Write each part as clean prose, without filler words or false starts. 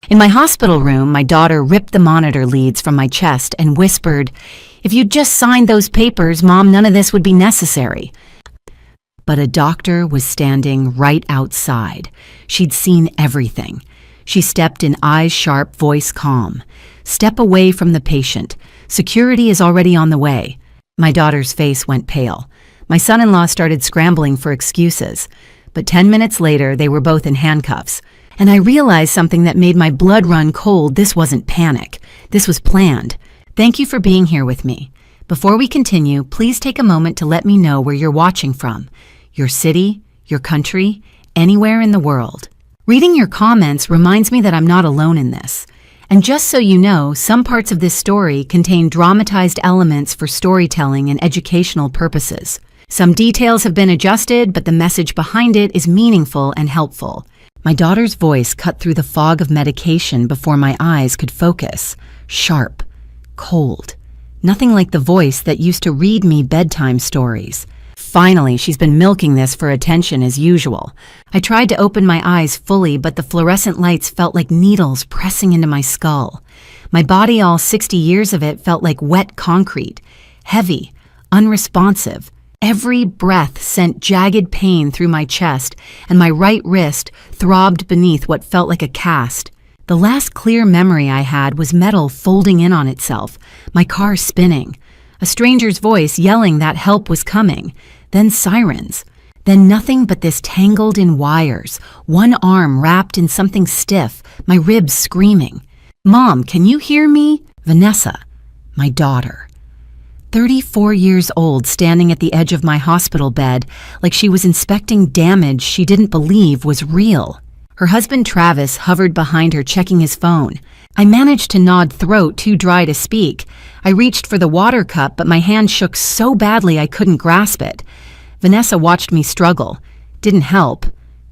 In my hospital room, my daughter ripped the monitor leads from my chest and whispered, "If you'd just signed those papers, Mom, none of this would be necessary." But a doctor was standing right outside. She'd seen everything. She stepped in, eyes sharp, voice calm. "Step away from the patient. Security is already on the way." My daughter's face went pale. My son-in-law started scrambling for excuses. But 10 minutes later, they were both in handcuffs. And I realized something that made my blood run cold. This wasn't panic. This was planned. Thank you for being here with me. Before we continue, please take a moment to let me know where you're watching from. Your city, your country, anywhere in the world. Reading your comments reminds me that I'm not alone in this. And just so you know, some parts of this story contain dramatized elements for storytelling and educational purposes. Some details have been adjusted, but the message behind it is meaningful and helpful. My daughter's voice cut through the fog of medication before my eyes could focus. Sharp, cold. Nothing like the voice that used to read me bedtime stories. Finally, she's been milking this for attention as usual. I tried to open my eyes fully, but the fluorescent lights felt like needles pressing into my skull. My body, all 60 years of it, felt like wet concrete. Heavy, unresponsive. Every breath sent jagged pain through my chest, and my right wrist throbbed beneath what felt like a cast. The last clear memory I had was metal folding in on itself, my car spinning, a stranger's voice yelling that help was coming, then sirens, then nothing but this tangled in wires, one arm wrapped in something stiff, my ribs screaming. "Mom, can you hear me?" Vanessa, my daughter. 34 years old, standing at the edge of my hospital bed like she was inspecting damage she didn't believe was real. Her husband Travis hovered behind her, checking his phone. I managed to nod, throat too dry to speak. I reached for the water cup, but my hand shook so badly I couldn't grasp it. Vanessa watched me struggle. Didn't help,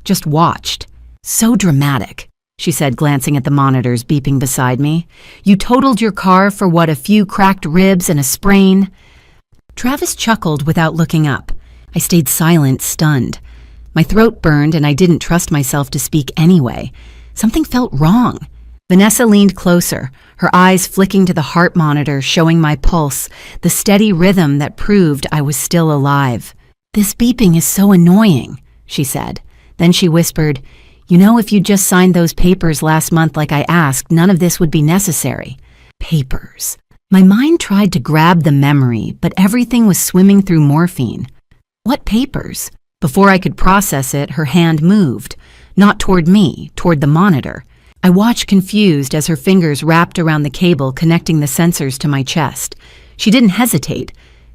just watched. "So dramatic," she said, glancing at the monitors beeping beside me. "You totaled your car for what, a few cracked ribs and a sprain?" Travis chuckled without looking up. I stayed silent, stunned. My throat burned and I didn't trust myself to speak anyway. Something felt wrong. Vanessa leaned closer, her eyes flicking to the heart monitor, showing my pulse, the steady rhythm that proved I was still alive. "This beeping is so annoying," she said. Then she whispered, "You know, if you just signed those papers last month like I asked, none of this would be necessary." Papers. My mind tried to grab the memory, but everything was swimming through morphine. What papers? Before I could process it, her hand moved. Not toward me, toward the monitor. I watched confused as her fingers wrapped around the cable connecting the sensors to my chest. She didn't hesitate,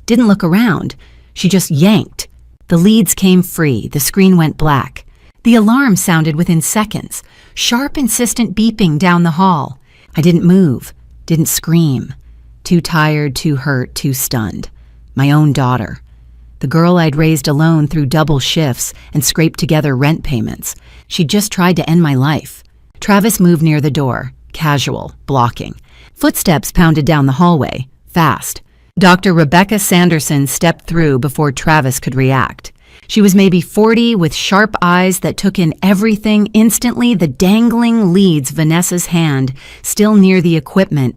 didn't look around. She just yanked. The leads came free, the screen went black. The alarm sounded within seconds, sharp, insistent beeping down the hall. I didn't move, didn't scream. Too tired, too hurt, too stunned. My own daughter. The girl I'd raised alone through double shifts and scraped together rent payments. She'd just tried to end my life. Travis moved near the door, casual, blocking. Footsteps pounded down the hallway, fast. Dr. Rebecca Sanderson stepped through before Travis could react. She was maybe 40, with sharp eyes that took in everything instantly, the dangling leads, Vanessa's hand, still near the equipment.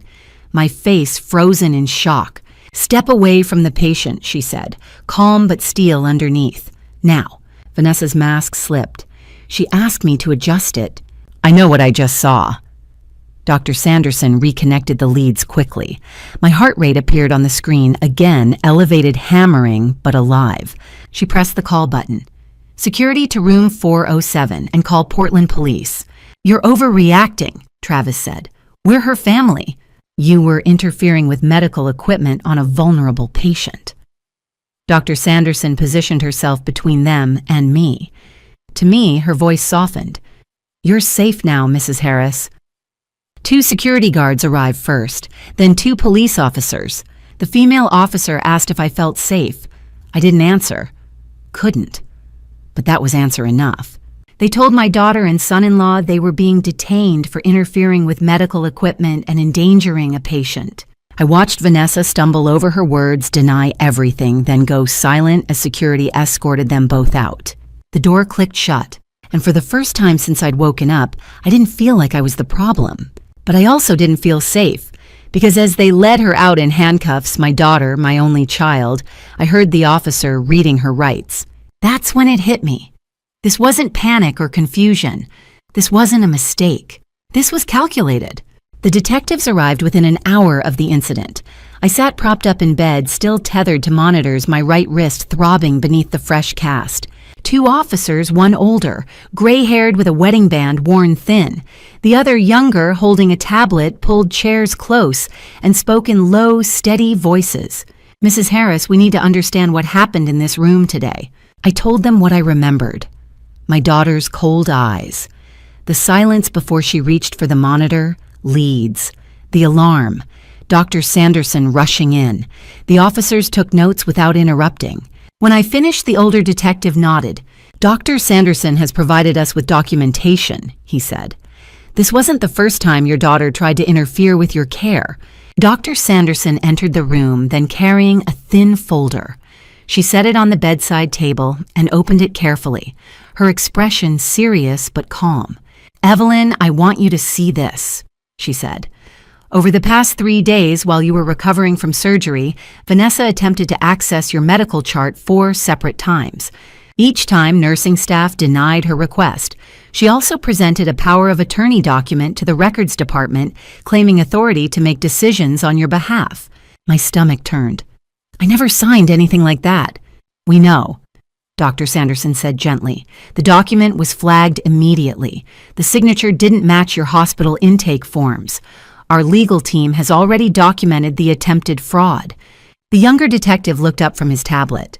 My face frozen in shock. "Step away from the patient," she said, calm but steel underneath. "Now." Vanessa's mask slipped. She asked me to adjust it. "I know what I just saw." Dr. Sanderson reconnected the leads quickly. My heart rate appeared on the screen, again, elevated, hammering, but alive. She pressed the call button. "Security to room 407 and call Portland Police." "You're overreacting," Travis said. "We're her family." "You were interfering with medical equipment on a vulnerable patient." Dr. Sanderson positioned herself between them and me. To me, her voice softened. "You're safe now, Mrs. Harris." 2 security guards arrived first, then 2 police officers. The female officer asked if I felt safe. I didn't answer. Couldn't. But that was answer enough. They told my daughter and son-in-law they were being detained for interfering with medical equipment and endangering a patient. I watched Vanessa stumble over her words, deny everything, then go silent as security escorted them both out. The door clicked shut, and for the first time since I'd woken up, I didn't feel like I was the problem. But I also didn't feel safe, because as they led her out in handcuffs, my daughter, my only child, I heard the officer reading her rights. That's when it hit me. This wasn't panic or confusion. This wasn't a mistake. This was calculated. The detectives arrived within an hour of the incident. I sat propped up in bed, still tethered to monitors, my right wrist throbbing beneath the fresh cast. 2 officers, one older, gray-haired with a wedding band worn thin. The other younger, holding a tablet, pulled chairs close and spoke in low, steady voices. "Mrs. Harris, we need to understand what happened in this room today." I told them what I remembered. My daughter's cold eyes. The silence before she reached for the monitor, leads. The alarm. Dr. Sanderson rushing in. The officers took notes without interrupting. When I finished, the older detective nodded. "Dr. Sanderson has provided us with documentation," he said. "This wasn't the first time your daughter tried to interfere with your care." Dr. Sanderson entered the room, then carrying a thin folder. She set it on the bedside table and opened it carefully, her expression serious but calm. "Evelyn, I want you to see this," she said. "Over the past 3 days, while you were recovering from surgery, Vanessa attempted to access your medical chart 4 separate times. Each time, nursing staff denied her request. She also presented a power of attorney document to the records department, claiming authority to make decisions on your behalf." My stomach turned. "I never signed anything like that." "We know," Dr. Sanderson said gently. "The document was flagged immediately. The signature didn't match your hospital intake forms. Our legal team has already documented the attempted fraud." The younger detective looked up from his tablet.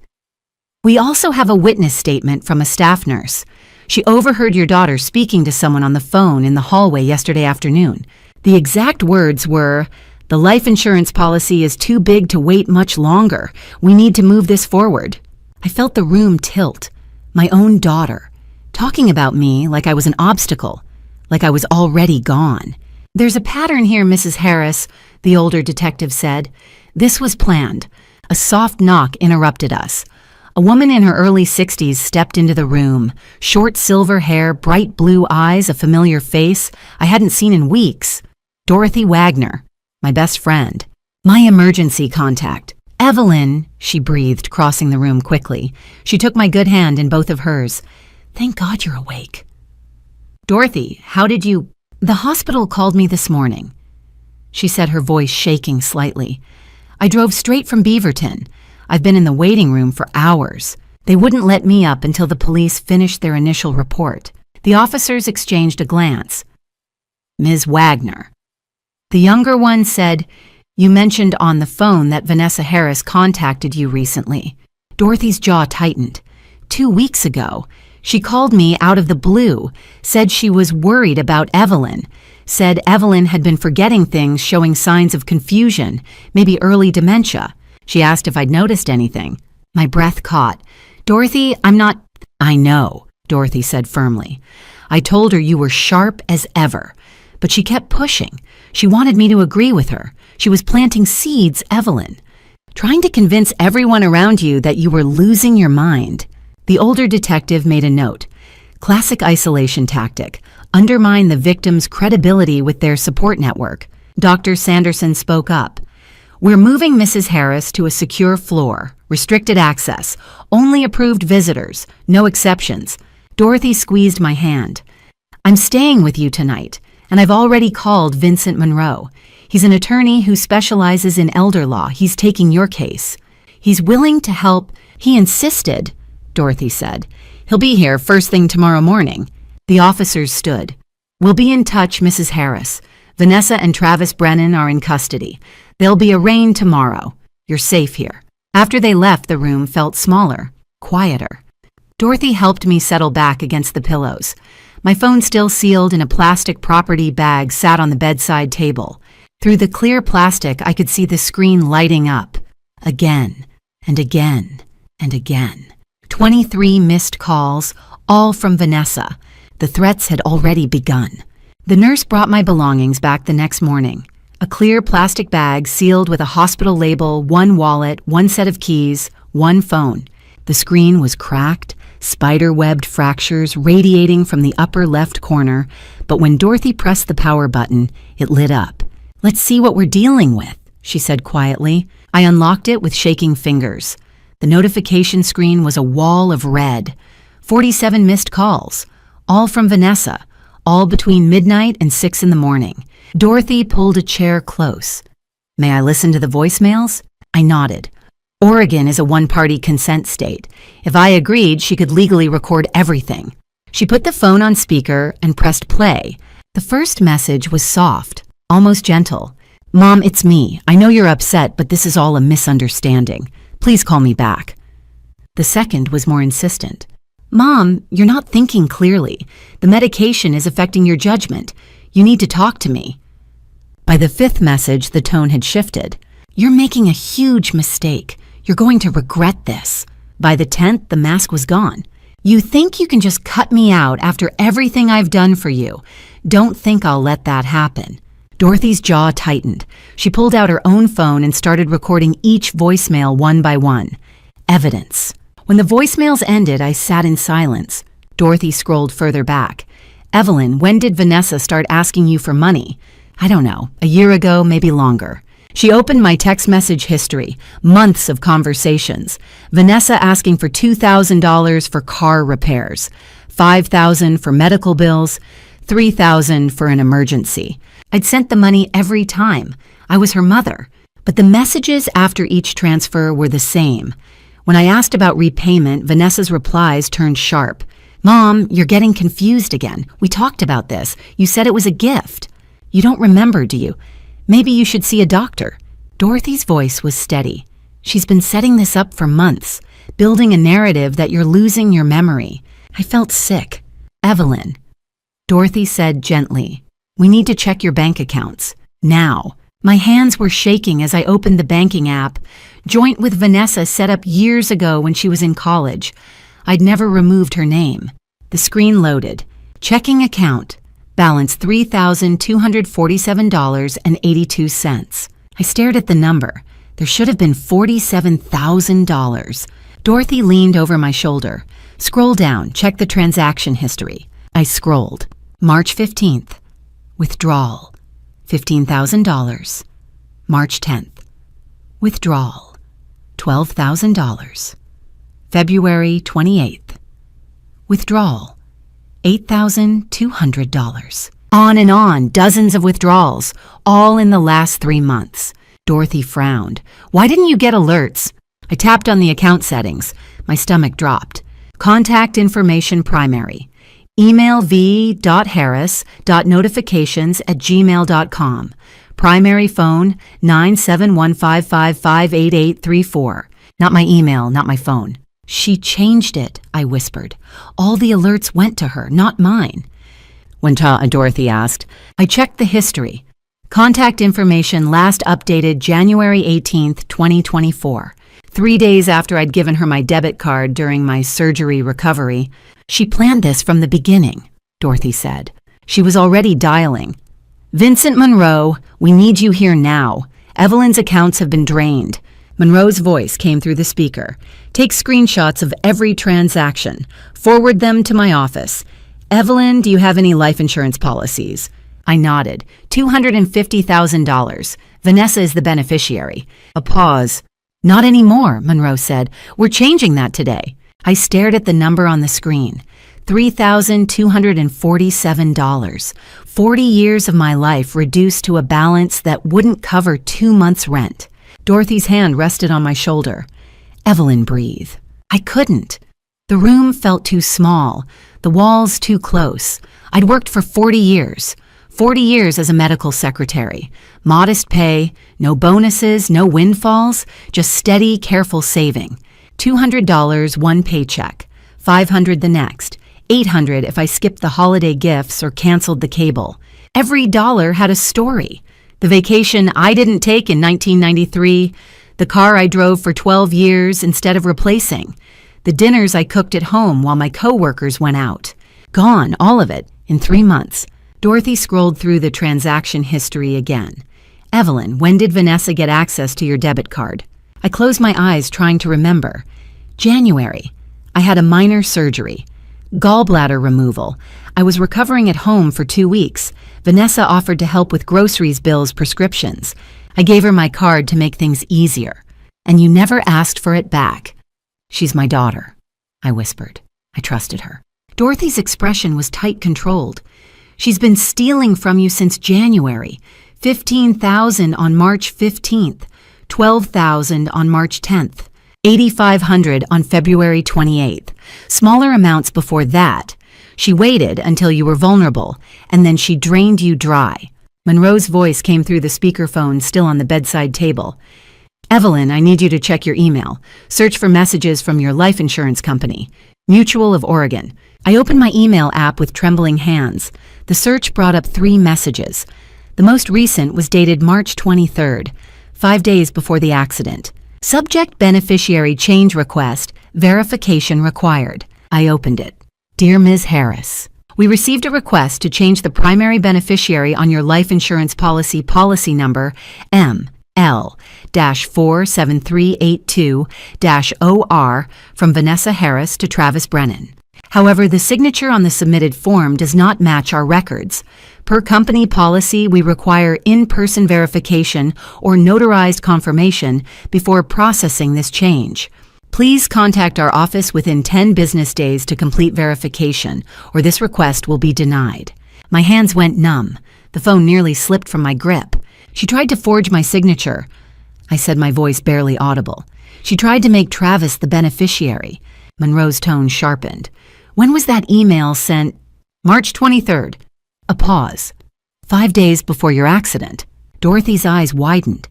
"We also have a witness statement from a staff nurse. She overheard your daughter speaking to someone on the phone in the hallway yesterday afternoon. The exact words were, 'The life insurance policy is too big to wait much longer. We need to move this forward.'" I felt the room tilt. My own daughter, talking about me like I was an obstacle, like I was already gone. "There's a pattern here, Mrs. Harris," the older detective said. "This was planned." A soft knock interrupted us. A woman in her early 60s stepped into the room. Short silver hair, bright blue eyes, a familiar face I hadn't seen in weeks. Dorothy Wagner, my best friend. My emergency contact. "Evelyn," she breathed, crossing the room quickly. She took my good hand in both of hers. "Thank God you're awake." "Dorothy, how did you—" "The hospital called me this morning," she said, her voice shaking slightly. "I drove straight from Beaverton. I've been in the waiting room for hours. They wouldn't let me up until the police finished their initial report." The officers exchanged a glance. "Ms. Wagner." The younger one said, "You mentioned on the phone that Vanessa Harris contacted you recently." Dorothy's jaw tightened. 2 weeks ago, she called me out of the blue, said she was worried about Evelyn, said Evelyn had been forgetting things, showing signs of confusion, maybe early dementia. She asked if I'd noticed anything. My breath caught. "Dorothy, I'm not—" "I know," Dorothy said firmly. "I told her you were sharp as ever, but she kept pushing. She wanted me to agree with her. She was planting seeds, Evelyn, trying to convince everyone around you that you were losing your mind." The older detective made a note. Classic isolation tactic. Undermine the victim's credibility with their support network. Dr. Sanderson spoke up. "We're moving Mrs. Harris to a secure floor, restricted access, only approved visitors, no exceptions." Dorothy squeezed my hand. "I'm staying with you tonight, and I've already called Vincent Monroe. He's an attorney who specializes in elder law. He's taking your case. He's willing to help." "He insisted," Dorothy said. "He'll be here first thing tomorrow morning." The officers stood. "We'll be in touch, Mrs. Harris. Vanessa and Travis Brennan are in custody. They'll be arraigned tomorrow. You're safe here." After they left, the room felt smaller, quieter. Dorothy helped me settle back against the pillows. My phone, still sealed in a plastic property bag, sat on the bedside table. Through the clear plastic, I could see the screen lighting up. Again, and again, and again. 23 missed calls, all from Vanessa. The threats had already begun. The nurse brought my belongings back the next morning. A clear plastic bag sealed with a hospital label, 1 wallet, 1 set of keys, 1 phone. The screen was cracked, spider-webbed fractures radiating from the upper left corner, but when Dorothy pressed the power button, it lit up. "Let's see what we're dealing with," she said quietly. I unlocked it with shaking fingers. The notification screen was a wall of red. 47 missed calls, all from Vanessa, all between midnight and 6 in the morning. Dorothy pulled a chair close. "May I listen to the voicemails?" I nodded. Oregon is a one-party consent state. If I agreed, she could legally record everything. She put the phone on speaker and pressed play. The first message was soft, almost gentle. "Mom, it's me. I know you're upset, but this is all a misunderstanding. Please call me back." The second was more insistent. "Mom, you're not thinking clearly. The medication is affecting your judgment. You need to talk to me." By the fifth message, the tone had shifted. "You're making a huge mistake. You're going to regret this." By the 10th, the mask was gone. "You think you can just cut me out after everything I've done for you. Don't think I'll let that happen." Dorothy's jaw tightened. She pulled out her own phone and started recording each voicemail one by one. Evidence. When the voicemails ended, I sat in silence. Dorothy scrolled further back. "Evelyn, when did Vanessa start asking you for money?" "I don't know. A year ago, maybe longer." She opened my text message history, months of conversations. Vanessa asking for $2,000 for car repairs, $5,000 for medical bills, $3,000 for an emergency. I'd sent the money every time. I was her mother. But the messages after each transfer were the same. When I asked about repayment, Vanessa's replies turned sharp. "Mom, you're getting confused again. We talked about this. You said it was a gift. You don't remember, do you? Maybe you should see a doctor." Dorothy's voice was steady. "She's been setting this up for months, building a narrative that you're losing your memory." I felt sick. "Evelyn," Dorothy said gently, "we need to check your bank accounts. Now." My hands were shaking as I opened the banking app, joint with Vanessa set up years ago when she was in college. I'd never removed her name. The screen loaded. Checking account. Balance $3,247.82. I stared at the number. There should have been $47,000. Dorothy leaned over my shoulder. "Scroll down, check the transaction history." I scrolled. March 15th. Withdrawal. $15,000. March 10th. Withdrawal. $12,000. February 28th. Withdrawal. $8,200. On and on, dozens of withdrawals, all in the last 3 months. Dorothy frowned. "Why didn't you get alerts?" I tapped on the account settings. My stomach dropped. Contact information primary. Email v.harris.notifications@gmail.com. Primary phone 97155588834. Not my email, not my phone. "She changed it," I whispered. "All the alerts went to her, not mine." When Dorothy asked, I checked the history. Contact information last updated January 18th, 2024. 3 days after I'd given her my debit card during my surgery recovery. "She planned this from the beginning," Dorothy said. She was already dialing. "Vincent Monroe, we need you here now. Evelyn's accounts have been drained." Monroe's voice came through the speaker. "Take screenshots of every transaction. Forward them to my office. Evelyn, do you have any life insurance policies?" I nodded. $250,000. Vanessa is the beneficiary. A pause. "Not anymore," Monroe said. "We're changing that today." I stared at the number on the screen. $3,247. 40 years of my life reduced to a balance that wouldn't cover 2 months' rent. Dorothy's hand rested on my shoulder. "Evelyn, breathe." I couldn't. The room felt too small, the walls too close. I'd worked for 40 years. 40 years as a medical secretary. Modest pay, no bonuses, no windfalls, just steady, careful saving. $200 one paycheck, $500 the next, $800 if I skipped the holiday gifts or canceled the cable. Every dollar had a story. The vacation I didn't take in 1993, the car I drove for 12 years instead of replacing, the dinners I cooked at home while my coworkers went out. Gone, all of it, in 3 months. Dorothy scrolled through the transaction history again. "Evelyn, when did Vanessa get access to your debit card?" I closed my eyes trying to remember. January. I had a minor surgery. Gallbladder removal. I was recovering at home for 2 weeks. Vanessa offered to help with groceries, bills, prescriptions. I gave her my card to make things easier. And you never asked for it back. She's my daughter, I whispered. I trusted her. Dorothy's expression was tight controlled. She's been stealing from you since January. $15,000 on March 15th, $12,000 on March 10th, $8,500 on February 28th. Smaller amounts before that. She waited until you were vulnerable, and then she drained you dry. Monroe's voice came through the speakerphone still on the bedside table. Evelyn, I need you to check your email. Search for messages from your life insurance company, Mutual of Oregon. I opened my email app with trembling hands. The search brought up 3 messages. The most recent was dated March 23rd, 5 days before the accident. Subject beneficiary change request, verification required. I opened it. Dear Ms. Harris, we received a request to change the primary beneficiary on your life insurance policy number ML-47382-OR from Vanessa Harris to Travis Brennan. However, the signature on the submitted form does not match our records. Per company policy, we require in-person verification or notarized confirmation before processing this change. Please contact our office within 10 business days to complete verification, or this request will be denied. My hands went numb. The phone nearly slipped from my grip. She tried to forge my signature. I said, my voice barely audible. She tried to make Travis the beneficiary. Monroe's tone sharpened. When was that email sent? March 23rd. A pause. 5 days before your accident. Dorothy's eyes widened.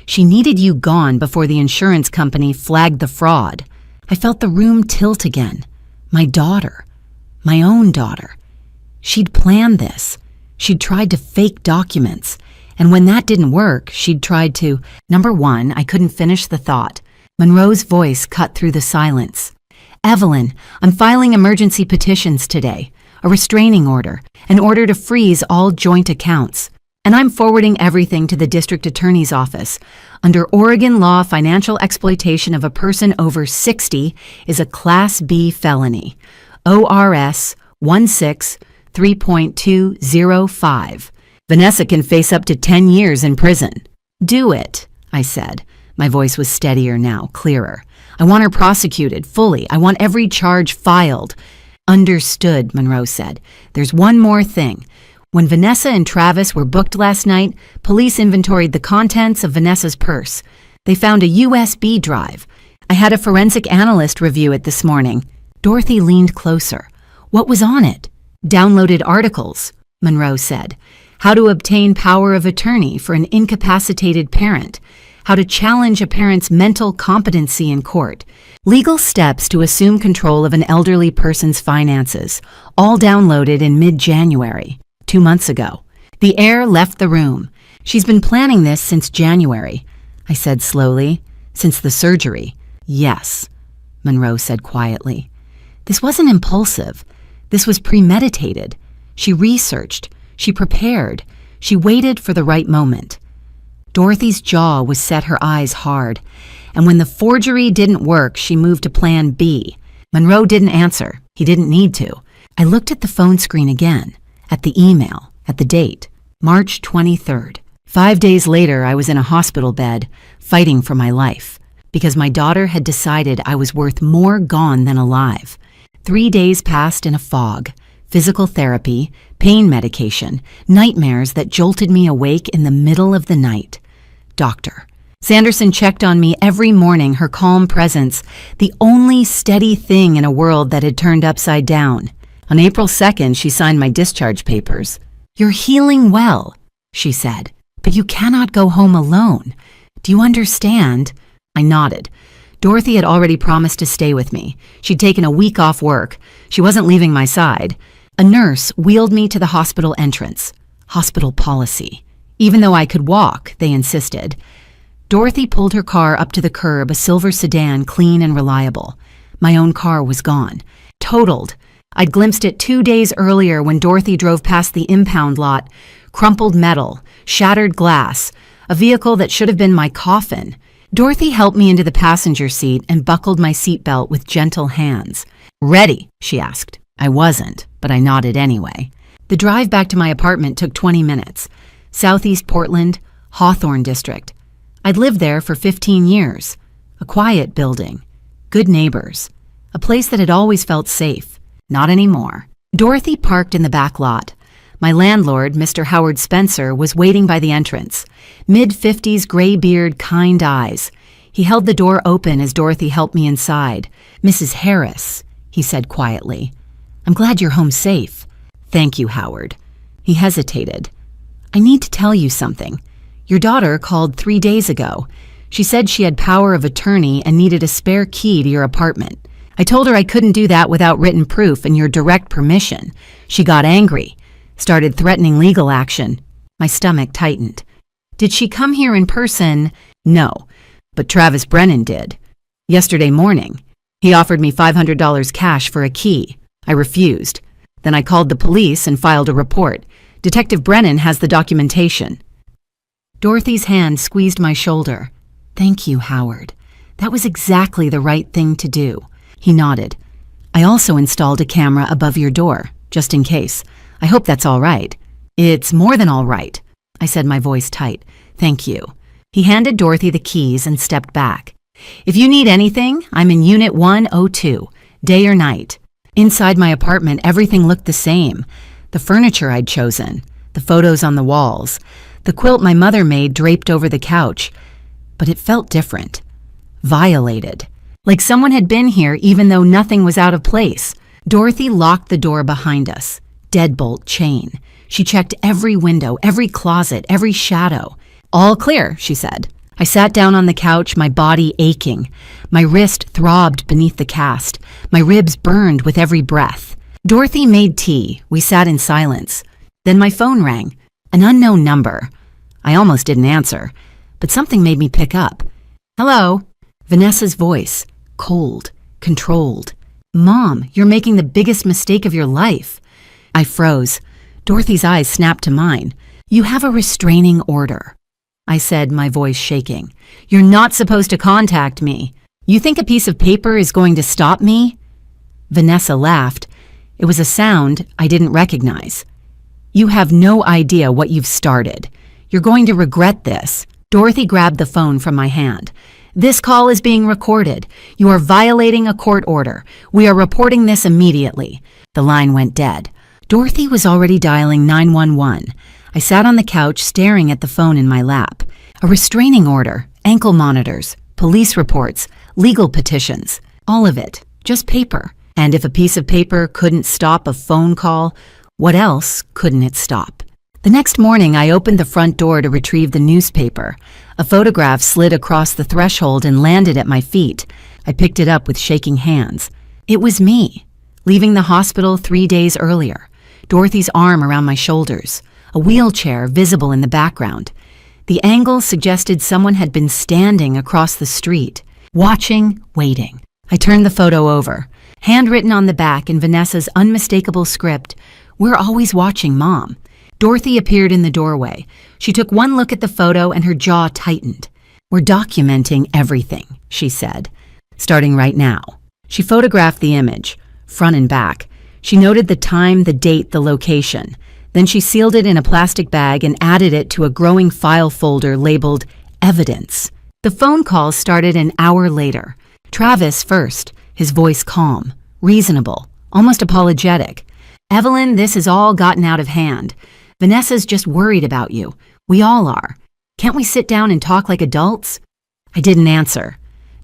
She needed you gone before the insurance company flagged the fraud. I felt the room tilt again. My daughter. My own daughter. She'd planned this. She'd tried to fake documents. And when that didn't work, she'd tried to... Number 1, I couldn't finish the thought. Monroe's voice cut through the silence. Evelyn, I'm filing emergency petitions today. A restraining order. An order to freeze all joint accounts. And I'm forwarding everything to the district attorney's office. Under Oregon law, financial exploitation of a person over 60 is a Class B felony. ORS 163.205. Vanessa can face up to 10 years in prison. Do it, I said. My voice was steadier now, clearer. I want her prosecuted, fully. I want every charge filed. Understood, Monroe said. There's one more thing. When Vanessa and Travis were booked last night, police inventoried the contents of Vanessa's purse. They found a USB drive. I had a forensic analyst review it this morning. Dorothy leaned closer. What was on it? Downloaded articles, Monroe said. How to obtain power of attorney for an incapacitated parent. How to challenge a parent's mental competency in court. Legal steps to assume control of an elderly person's finances. All downloaded in mid-January. 2 months ago. The air left the room. She's been planning this since January, I said slowly. Since the surgery. Yes, Monroe said quietly. This wasn't impulsive. This was premeditated. She researched. She prepared. She waited for the right moment. Dorothy's jaw was set, her eyes hard. And when the forgery didn't work, she moved to plan B. Monroe didn't answer. He didn't need to. I looked at the phone screen again. At the email, at the date, March 23rd. 5 days later, I was in a hospital bed, fighting for my life, because my daughter had decided I was worth more gone than alive. 3 days passed in a fog, physical therapy, pain medication, nightmares that jolted me awake in the middle of the night. Doctor. Sanderson checked on me every morning, her calm presence, the only steady thing in a world that had turned upside down. On April 2nd, she signed my discharge papers. You're healing well, she said, but you cannot go home alone. Do you understand? I nodded. Dorothy had already promised to stay with me. She'd taken a week off work. She wasn't leaving my side. A nurse wheeled me to the hospital entrance. Hospital policy. Even though I could walk, they insisted. Dorothy pulled her car up to the curb, a silver sedan, clean and reliable. My own car was gone. Totaled. I'd glimpsed it 2 days earlier when Dorothy drove past the impound lot. Crumpled metal, shattered glass, a vehicle that should have been my coffin. Dorothy helped me into the passenger seat and buckled my seatbelt with gentle hands. "Ready?" she asked. I wasn't, but I nodded anyway. The drive back to my apartment took 20 minutes. Southeast Portland, Hawthorne District. I'd lived there for 15 years. A quiet building. Good neighbors. A place that had always felt safe. Not anymore. Dorothy parked in the back lot. My landlord, Mr. Howard Spencer, was waiting by the entrance. Mid-50s, gray beard, kind eyes. He held the door open as Dorothy helped me inside. "Mrs. Harris," he said quietly. "I'm glad you're home safe." "Thank you, Howard." He hesitated. "I need to tell you something. Your daughter called 3 days ago. She said she had power of attorney and needed a spare key to your apartment. I told her I couldn't do that without written proof and your direct permission. She got angry, started threatening legal action." My stomach tightened. "Did she come here in person?" "No, but Travis Brennan did. Yesterday morning. He offered me $500 cash for a key. I refused. Then I called the police and filed a report. Detective Brennan has the documentation." Dorothy's hand squeezed my shoulder. "Thank you, Howard. That was exactly the right thing to do." He nodded. "I also installed a camera above your door, just in case. I hope that's all right." "It's more than all right," I said, my voice tight. "Thank you." He handed Dorothy the keys and stepped back. "If you need anything, I'm in Unit 102, day or night." Inside my apartment, everything looked the same. The furniture I'd chosen, the photos on the walls, the quilt my mother made draped over the couch. But it felt different. Violated. Like someone had been here even though nothing was out of place. Dorothy locked the door behind us. Deadbolt chain. She checked every window, every closet, every shadow. "All clear," she said. I sat down on the couch, my body aching. My wrist throbbed beneath the cast. My ribs burned with every breath. Dorothy made tea. We sat in silence. Then my phone rang. An unknown number. I almost didn't answer, but something made me pick up. "Hello?" Vanessa's voice. Cold. Controlled. "Mom, you're making the biggest mistake of your life." I froze. Dorothy's eyes snapped to mine. "You have a restraining order," I said, my voice shaking. "You're not supposed to contact me. You think a piece of paper is going to stop me?" Vanessa laughed. It was a sound I didn't recognize. "You have no idea what you've started. You're going to regret this." Dorothy grabbed the phone from my hand. "This call is being recorded. You are violating a court order. We are reporting this immediately." The line went dead. Dorothy was already dialing 911. I sat on the couch staring at the phone in my lap. A restraining order, ankle monitors, police reports, legal petitions. All of it. Just paper. And if a piece of paper couldn't stop a phone call, what else couldn't it stop? The next morning, I opened the front door to retrieve the newspaper. A photograph slid across the threshold and landed at my feet. I picked it up with shaking hands. It was me, leaving the hospital 3 days earlier. Dorothy's arm around my shoulders, a wheelchair visible in the background. The angle suggested someone had been standing across the street, watching, waiting. I turned the photo over. Handwritten on the back in Vanessa's unmistakable script, "We're always watching, Mom." Dorothy appeared in the doorway. She took one look at the photo and her jaw tightened. "We're documenting everything," she said, "starting right now." She photographed the image, front and back. She noted the time, the date, the location. Then she sealed it in a plastic bag and added it to a growing file folder labeled Evidence. The phone call started an hour later. Travis first, his voice calm, reasonable, almost apologetic. "Evelyn, this has all gotten out of hand. Vanessa's just worried about you. We all are. Can't we sit down and talk like adults?" I didn't answer.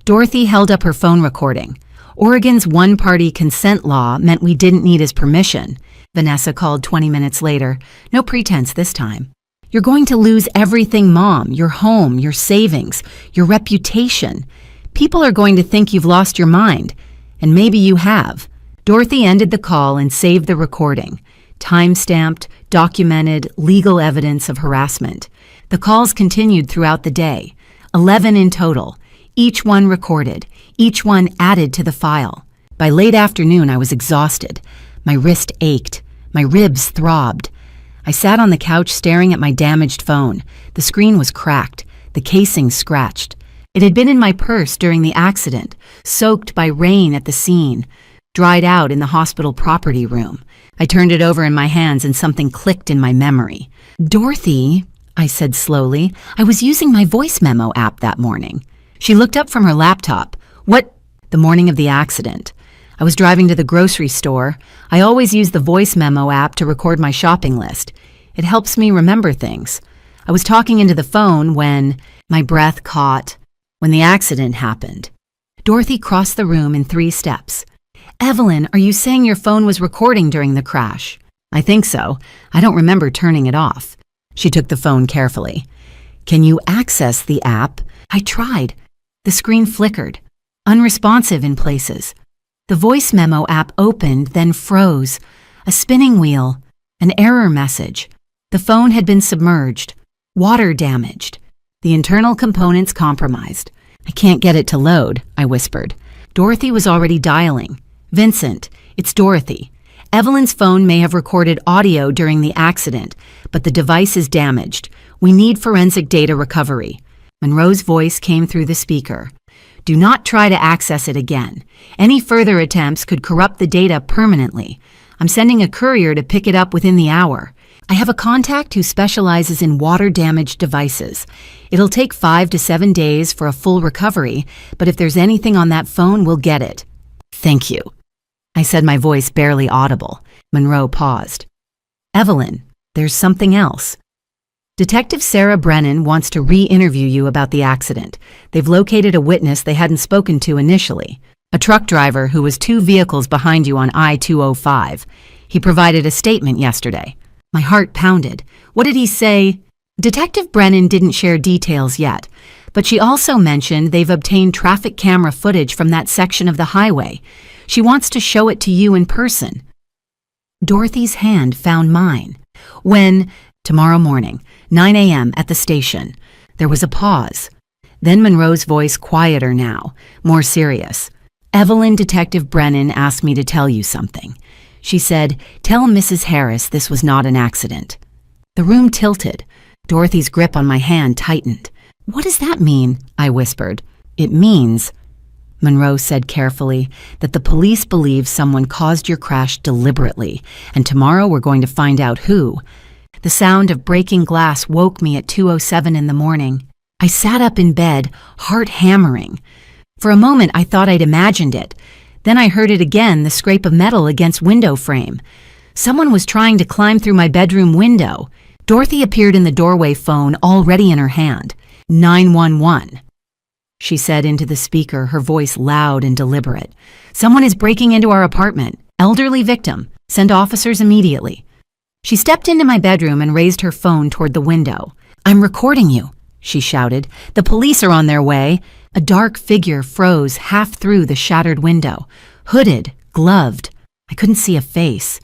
Dorothy held up her phone recording. Oregon's one-party consent law meant we didn't need his permission. Vanessa called 20 minutes later. No pretense this time. "You're going to lose everything, Mom. Your home, your savings, your reputation. People are going to think you've lost your mind. And maybe you have." Dorothy ended the call and saved the recording. Time-stamped, documented, legal evidence of harassment. The calls continued throughout the day. 11 in total. Each one recorded. Each one added to the file. By late afternoon, I was exhausted. My wrist ached. My ribs throbbed. I sat on the couch staring at my damaged phone. The screen was cracked. The casing scratched. It had been in my purse during the accident, soaked by rain at the scene, dried out in the hospital property room. I turned it over in my hands and something clicked in my memory. "Dorothy," I said slowly, "I was using my voice memo app that morning." She looked up from her laptop. "What?" "The morning of the accident. I was driving to the grocery store. I always use the voice memo app to record my shopping list. It helps me remember things. I was talking into the phone when my breath caught. When the accident happened." Dorothy crossed the room in 3 steps. "Evelyn, are you saying your phone was recording during the crash?" "I think so. I don't remember turning it off." She took the phone carefully. "Can you access the app?" I tried. The screen flickered, unresponsive in places. The voice memo app opened, then froze. A spinning wheel, an error message. The phone had been submerged, water damaged, the internal components compromised. "I can't get it to load," I whispered. Dorothy was already dialing. "Vincent, it's Dorothy. Evelyn's phone may have recorded audio during the accident, but the device is damaged. We need forensic data recovery." Monroe's voice came through the speaker. "Do not try to access it again. Any further attempts could corrupt the data permanently. I'm sending a courier to pick it up within the hour. I have a contact who specializes in water-damaged devices. It'll take 5 to 7 days for a full recovery, but if there's anything on that phone, we'll get it." "Thank you," I said, my voice barely audible. Monroe paused. "Evelyn, there's something else. Detective Sarah Brennan wants to re-interview you about the accident. They've located a witness they hadn't spoken to initially, a truck driver who was 2 vehicles behind you on I-205. He provided a statement yesterday." My heart pounded. "What did he say?" Detective Brennan didn't share details yet, but she also mentioned they've obtained traffic camera footage from that section of the highway. She wants to show it to you in person. Dorothy's hand found mine. "When?" "Tomorrow morning, 9 a.m. at the station." There was a pause. Then Monroe's voice, quieter now, more serious. "Evelyn, Detective Brennan asked me to tell you something. She said, 'Tell Mrs. Harris this was not an accident.'" The room tilted. Dorothy's grip on my hand tightened. "What does that mean?" I whispered. "It means," Monroe said carefully, "that the police believe someone caused your crash deliberately, and tomorrow we're going to find out who." The sound of breaking glass woke me at 2:07 in the morning. I sat up in bed, heart hammering. For a moment I thought I'd imagined it. Then I heard it again, the scrape of metal against window frame. Someone was trying to climb through my bedroom window. Dorothy appeared in the doorway, phone already in her hand. 911. She said into the speaker, her voice loud and deliberate. "Someone is breaking into our apartment. Elderly victim. Send officers immediately." She stepped into my bedroom and raised her phone toward the window. "I'm recording you," she shouted. "The police are on their way." A dark figure froze half through the shattered window, hooded, gloved. I couldn't see a face,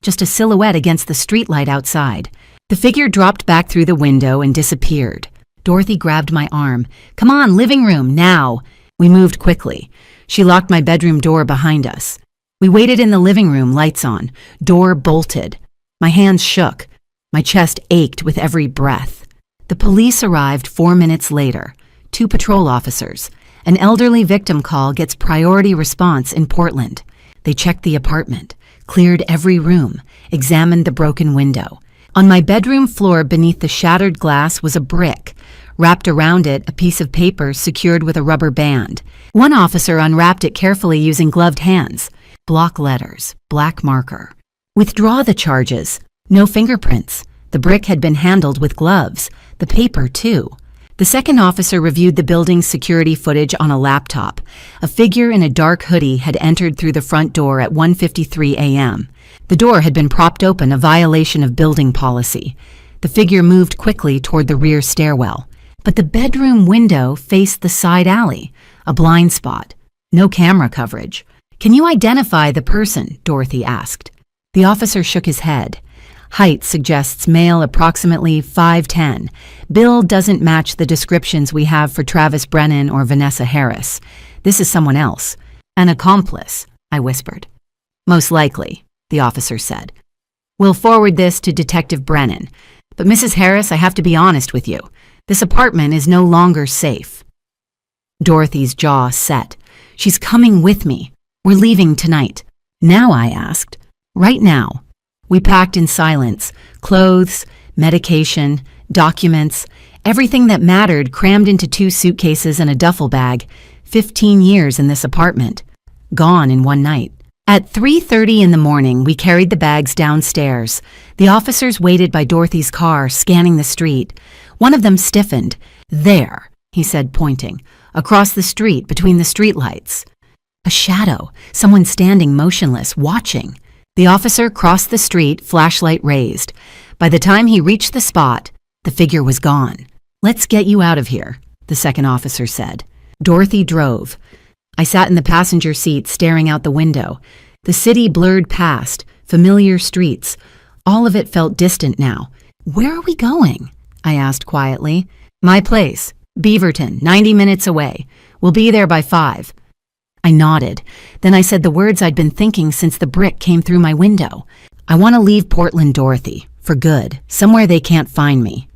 just a silhouette against the streetlight outside. The figure dropped back through the window and disappeared. Dorothy grabbed my arm. "Come on, living room, now." We moved quickly. She locked my bedroom door behind us. We waited in the living room, lights on, door bolted. My hands shook. My chest ached with every breath. The police arrived 4 minutes later. 2 patrol officers. An elderly victim call gets priority response in Portland. They checked the apartment, cleared every room, examined the broken window. On my bedroom floor beneath the shattered glass was a brick. Wrapped around it, a piece of paper secured with a rubber band. One officer unwrapped it carefully using gloved hands. Block letters, black marker. "Withdraw the charges." No fingerprints. The brick had been handled with gloves. The paper, too. The second officer reviewed the building's security footage on a laptop. A figure in a dark hoodie had entered through the front door at 1:53 a.m. The door had been propped open, a violation of building policy. The figure moved quickly toward the rear stairwell. But the bedroom window faced the side alley, a blind spot. No camera coverage. "Can you identify the person?" Dorothy asked. The officer shook his head. "Height suggests male, approximately 5'10". Build doesn't match the descriptions we have for Travis Brennan or Vanessa Harris. This is someone else. An accomplice," I whispered. "Most likely," the officer said. "We'll forward this to Detective Brennan. But Mrs. Harris, I have to be honest with you. This apartment is no longer safe." Dorothy's jaw set. She's coming with me. We're leaving tonight. Now, I asked. Right now. We packed in silence. Clothes, medication, documents, everything that mattered crammed into 2 suitcases and a duffel bag. 15 years in this apartment. Gone in one night. At 3:30 in the morning, we carried the bags downstairs. The officers waited by Dorothy's car, scanning the street. One of them stiffened. There, he said, pointing. Across the street, between the streetlights. A shadow, someone standing motionless, watching. The officer crossed the street, flashlight raised. By the time he reached the spot, the figure was gone. Let's get you out of here, the second officer said. Dorothy drove. I sat in the passenger seat, staring out the window. The city blurred past, familiar streets. All of it felt distant now. Where are we going? I asked quietly. My place, Beaverton, 90 minutes away. We'll be there by 5. I nodded. Then I said the words I'd been thinking since the brick came through my window. I want to leave Portland, Dorothy, for good, somewhere they can't find me.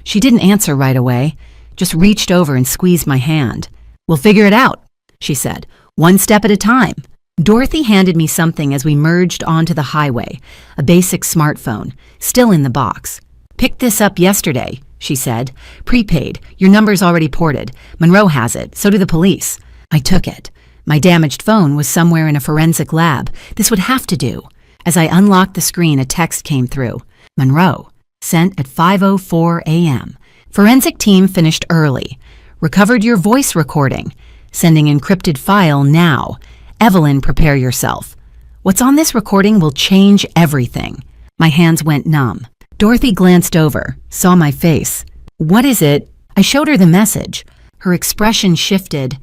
She didn't answer right away, just reached over and squeezed my hand. We'll figure it out, she said, one step at a time. Dorothy handed me something as we merged onto the highway, a basic smartphone, still in the box. Picked this up yesterday, she said. Prepaid, your number's already ported. Monroe has it, so do the police. I took it. My damaged phone was somewhere in a forensic lab. This would have to do. As I unlocked the screen, a text came through. Monroe, sent at 5:04 a.m. Forensic team finished early. Recovered your voice recording. Sending encrypted file now. Evelyn, prepare yourself. What's on this recording will change everything. My hands went numb. Dorothy glanced over, saw my face. What is it? I showed her the message. Her expression shifted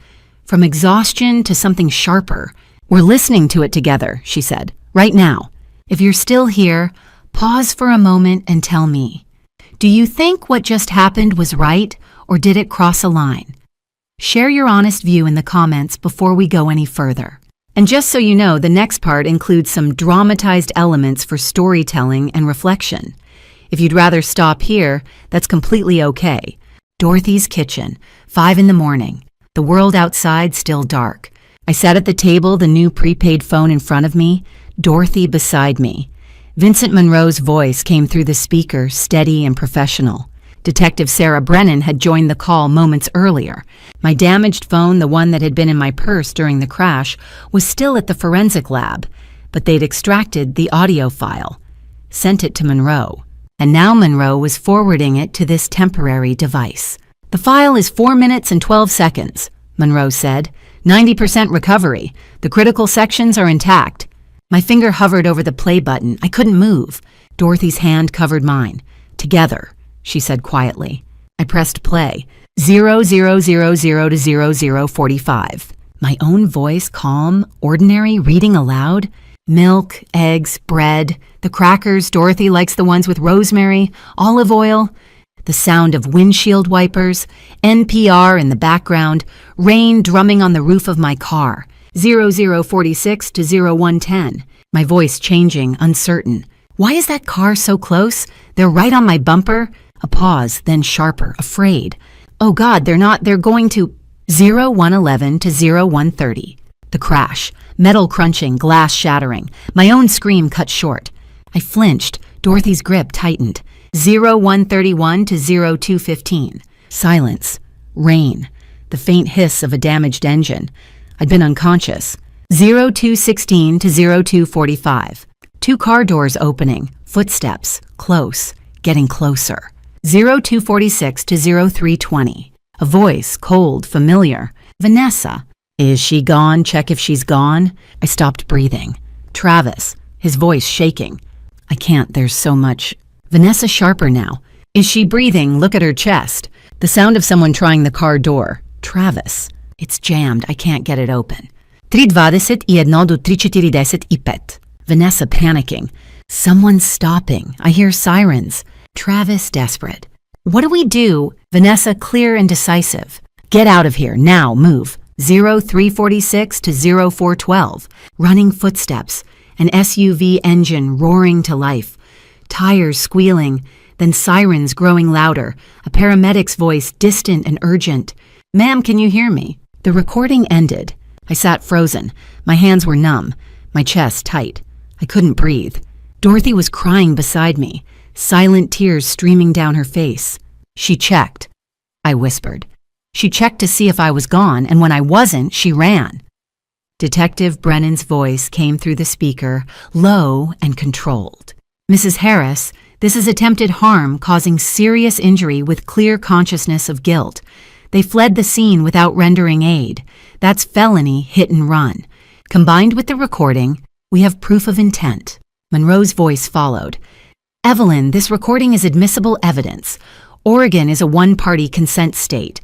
from exhaustion to something sharper. We're listening to it together, she said. Right now. If you're still here, pause for a moment and tell me. Do you think what just happened was right, or did it cross a line? Share your honest view in the comments before we go any further. And just so you know, the next part includes some dramatized elements for storytelling and reflection. If you'd rather stop here, that's completely okay. Dorothy's kitchen, 5 in the morning. The world outside still dark. I sat at the table, the new prepaid phone in front of me, Dorothy beside me. Vincent Monroe's voice came through the speaker, steady and professional. Detective Sarah Brennan had joined the call moments earlier. My damaged phone, the one that had been in my purse during the crash, was still at the forensic lab, but they'd extracted the audio file, sent it to Monroe, and now Monroe was forwarding it to this temporary device. The file is 4 minutes and 12 seconds, Monroe said. 90% recovery. The critical sections are intact. My finger hovered over the play button. I couldn't move. Dorothy's hand covered mine. Together, she said quietly. I pressed play. 0000 to 0045. My own voice, calm, ordinary, reading aloud. Milk, eggs, bread, the crackers. Dorothy likes the ones with rosemary, olive oil. The sound of windshield wipers, NPR in the background, rain drumming on the roof of my car. 0046 to 0110. My voice changing, uncertain. Why is that car so close? They're right on my bumper. A pause, then sharper, afraid. Oh God, they're going to 0111 to 0130. The crash, metal crunching, glass shattering. My own scream cut short. I flinched. Dorothy's grip tightened. 0131 to 0215. Silence. Rain. The faint hiss of a damaged engine. I'd been unconscious. 0216 to 0245. 2 car doors opening. Footsteps. Close. Getting closer. 0246 to 0320. A voice, cold, familiar. Vanessa. Is she gone? Check if she's gone. I stopped breathing. Travis. His voice shaking. I can't, there's so much. Vanessa sharper now. Is she breathing? Look at her chest. The sound of someone trying the car door. Travis. It's jammed. I can't get it open. 320 1 do 3410 i 5. Vanessa panicking. Someone's stopping. I hear sirens. Travis desperate. What do we do? Vanessa clear and decisive. Get out of here. Now. Move. 0346 to 0412. Running footsteps. An SUV engine roaring to life. Tires squealing. Then sirens growing louder. A paramedic's voice distant and urgent. Ma'am, can you hear me? The recording ended. I sat frozen. My hands were numb, my chest tight. I couldn't breathe. Dorothy was crying beside me, silent tears streaming down her face. She checked, I whispered. She checked to see if I was gone, and when I wasn't, she ran. Detective Brennan's voice came through the speaker, low and controlled. Mrs. Harris, this is attempted harm causing serious injury with clear consciousness of guilt. They fled the scene without rendering aid. That's felony hit and run. Combined with the recording, we have proof of intent. Monroe's voice followed. Evelyn, this recording is admissible evidence. Oregon is a one-party consent state.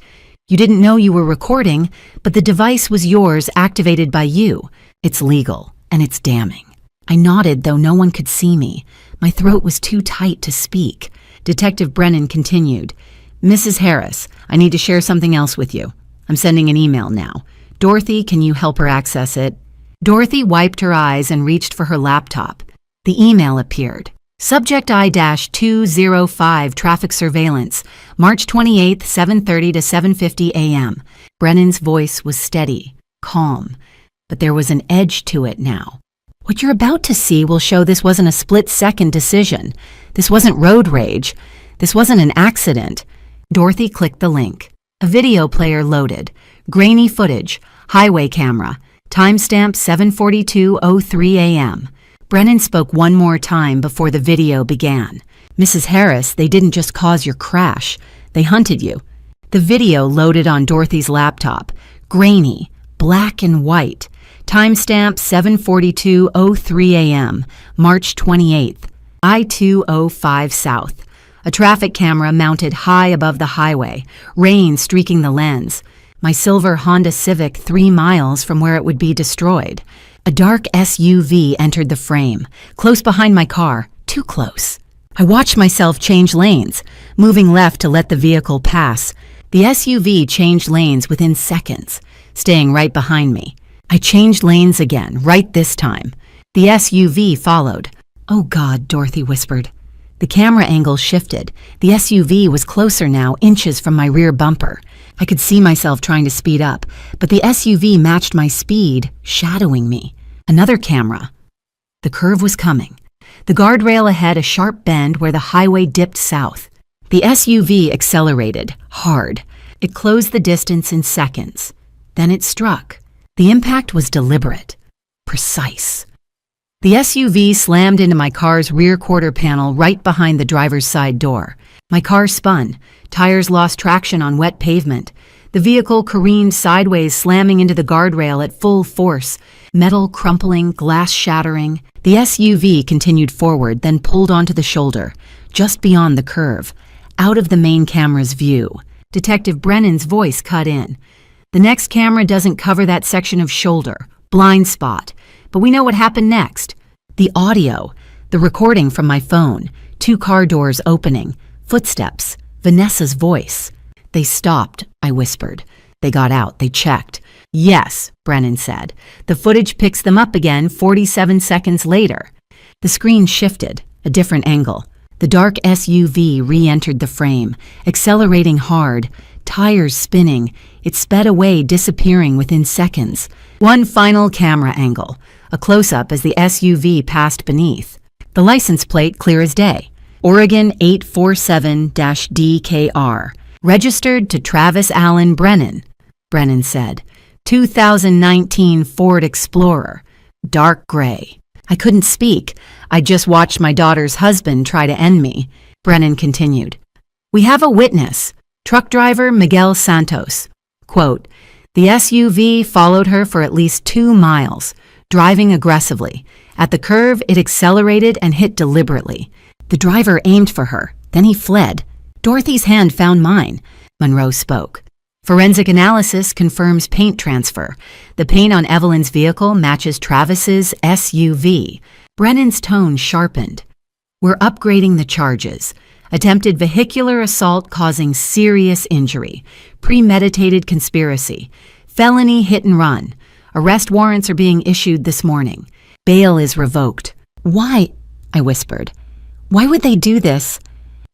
You didn't know you were recording, but the device was yours, activated by you. It's legal, and it's damning. I nodded, though no one could see me. My throat was too tight to speak. Detective Brennan continued. Mrs. Harris, I need to share something else with you. I'm sending an email now. Dorothy, can you help her access it? Dorothy wiped her eyes and reached for her laptop. The email appeared. Subject I-205 Traffic Surveillance, March 28, 7:30 to 7:50 a.m. Brennan's voice was steady, calm, but there was an edge to it now. What you're about to see will show this wasn't a split-second decision. This wasn't road rage. This wasn't an accident. Dorothy clicked the link. A video player loaded. Grainy footage. Highway camera. Timestamp 7:42:03 a.m. Brennan spoke one more time before the video began. Mrs. Harris, they didn't just cause your crash. They hunted you. The video loaded on Dorothy's laptop. Grainy. Black and white. Timestamp 7:42:03 a.m. March 28th. I-205 South. A traffic camera mounted high above the highway, rain streaking the lens. My silver Honda Civic 3 miles from where it would be destroyed. A dark SUV entered the frame, close behind my car, too close. I watched myself change lanes, moving left to let the vehicle pass. The SUV changed lanes within seconds, staying right behind me. I changed lanes again, right this time. The SUV followed. Oh God, Dorothy whispered. The camera angle shifted. The SUV was closer now, inches from my rear bumper. I could see myself trying to speed up, but the SUV matched my speed, shadowing me. Another camera. The curve was coming. The guardrail ahead, a sharp bend where the highway dipped south. The SUV accelerated, hard. It closed the distance in seconds. Then it struck. The impact was deliberate, precise. The SUV slammed into my car's rear quarter panel right behind the driver's side door. My car spun. Tires lost traction on wet pavement. The vehicle careened sideways, slamming into the guardrail at full force. Metal crumpling, glass shattering. The SUV continued forward, then pulled onto the shoulder, just beyond the curve, out of the main camera's view. Detective Brennan's voice cut in. The next camera doesn't cover that section of shoulder. Blind spot. But we know what happened next. The audio, the recording from my phone, 2 car doors opening, footsteps, Vanessa's voice. They stopped, I whispered. They got out, they checked. Yes, Brennan said. The footage picks them up again 47 seconds later. The screen shifted, a different angle. The dark SUV re-entered the frame, accelerating hard, tires spinning. It sped away, disappearing within seconds. One final camera angle, a close-up as the SUV passed beneath. The license plate clear as day. Oregon 847-DKR. Registered to Travis Allen Brennan, Brennan said. 2019 Ford Explorer. Dark gray. I couldn't speak. I just watched my daughter's husband try to end me. Brennan continued. We have a witness. Truck driver Miguel Santos. Quote, the SUV followed her for at least 2 miles, driving aggressively. At the curve, it accelerated and hit deliberately. The driver aimed for her, then he fled. Dorothy's hand found mine. Monroe spoke. Forensic analysis confirms paint transfer. The paint on Evelyn's vehicle matches Travis's SUV. Brennan's tone sharpened. We're upgrading the charges. Attempted vehicular assault causing serious injury. Premeditated conspiracy. Felony hit and run. Arrest warrants are being issued this morning. Bail is revoked. Why? I whispered. Why would they do this?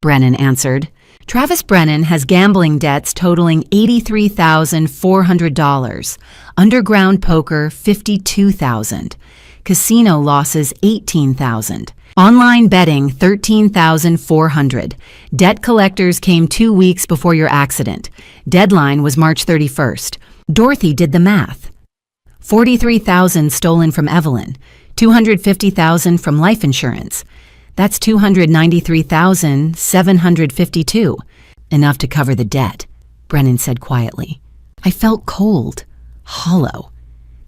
Brennan answered. Travis Brennan has gambling debts totaling $83,400, underground poker $52,000, casino losses $18,000, online betting $13,400. Debt collectors came 2 weeks before your accident. Deadline was March 31st. Dorothy did the math. $43,000 stolen from Evelyn, $250,000 from life insurance. That's $293,752. Enough to cover the debt, Brennan said quietly. I felt cold, hollow.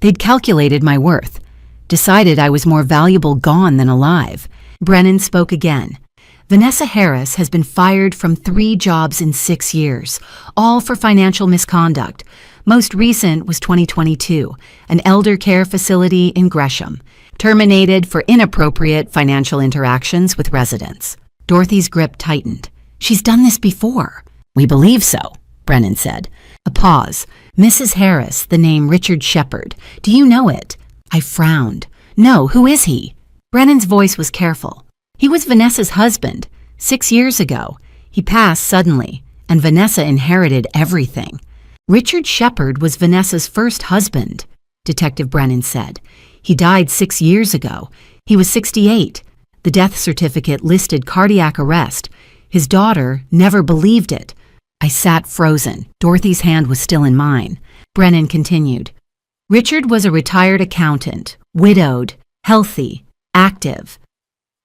They'd calculated my worth, decided I was more valuable gone than alive. Brennan spoke again. Vanessa Harris has been fired from 3 jobs in 6 years, all for financial misconduct. Most recent was 2022, an elder care facility in Gresham, terminated for inappropriate financial interactions with residents. Dorothy's grip tightened. She's done this before. We believe so, Brennan said. A pause. Mrs. Harris, the name Richard Shepard. Do you know it? I frowned. No, who is he? Brennan's voice was careful. He was Vanessa's husband. 6 years ago. He passed suddenly, and Vanessa inherited everything. Richard Shepard was Vanessa's first husband, Detective Brennan said. He died 6 years ago. He was 68. The death certificate listed cardiac arrest. His daughter never believed it. I sat frozen. Dorothy's hand was still in mine. Brennan continued. Richard was a retired accountant, widowed, healthy, active.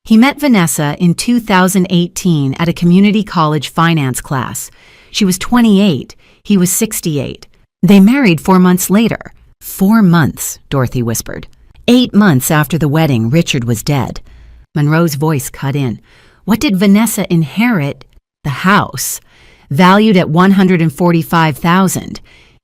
He met Vanessa in 2018 at a community college finance class. She was 28. He was 68. They married 4 months later. 4 months, Dorothy whispered. 8 months after the wedding, Richard was dead. Monroe's voice cut in. What did Vanessa inherit? The house, valued at $145,000.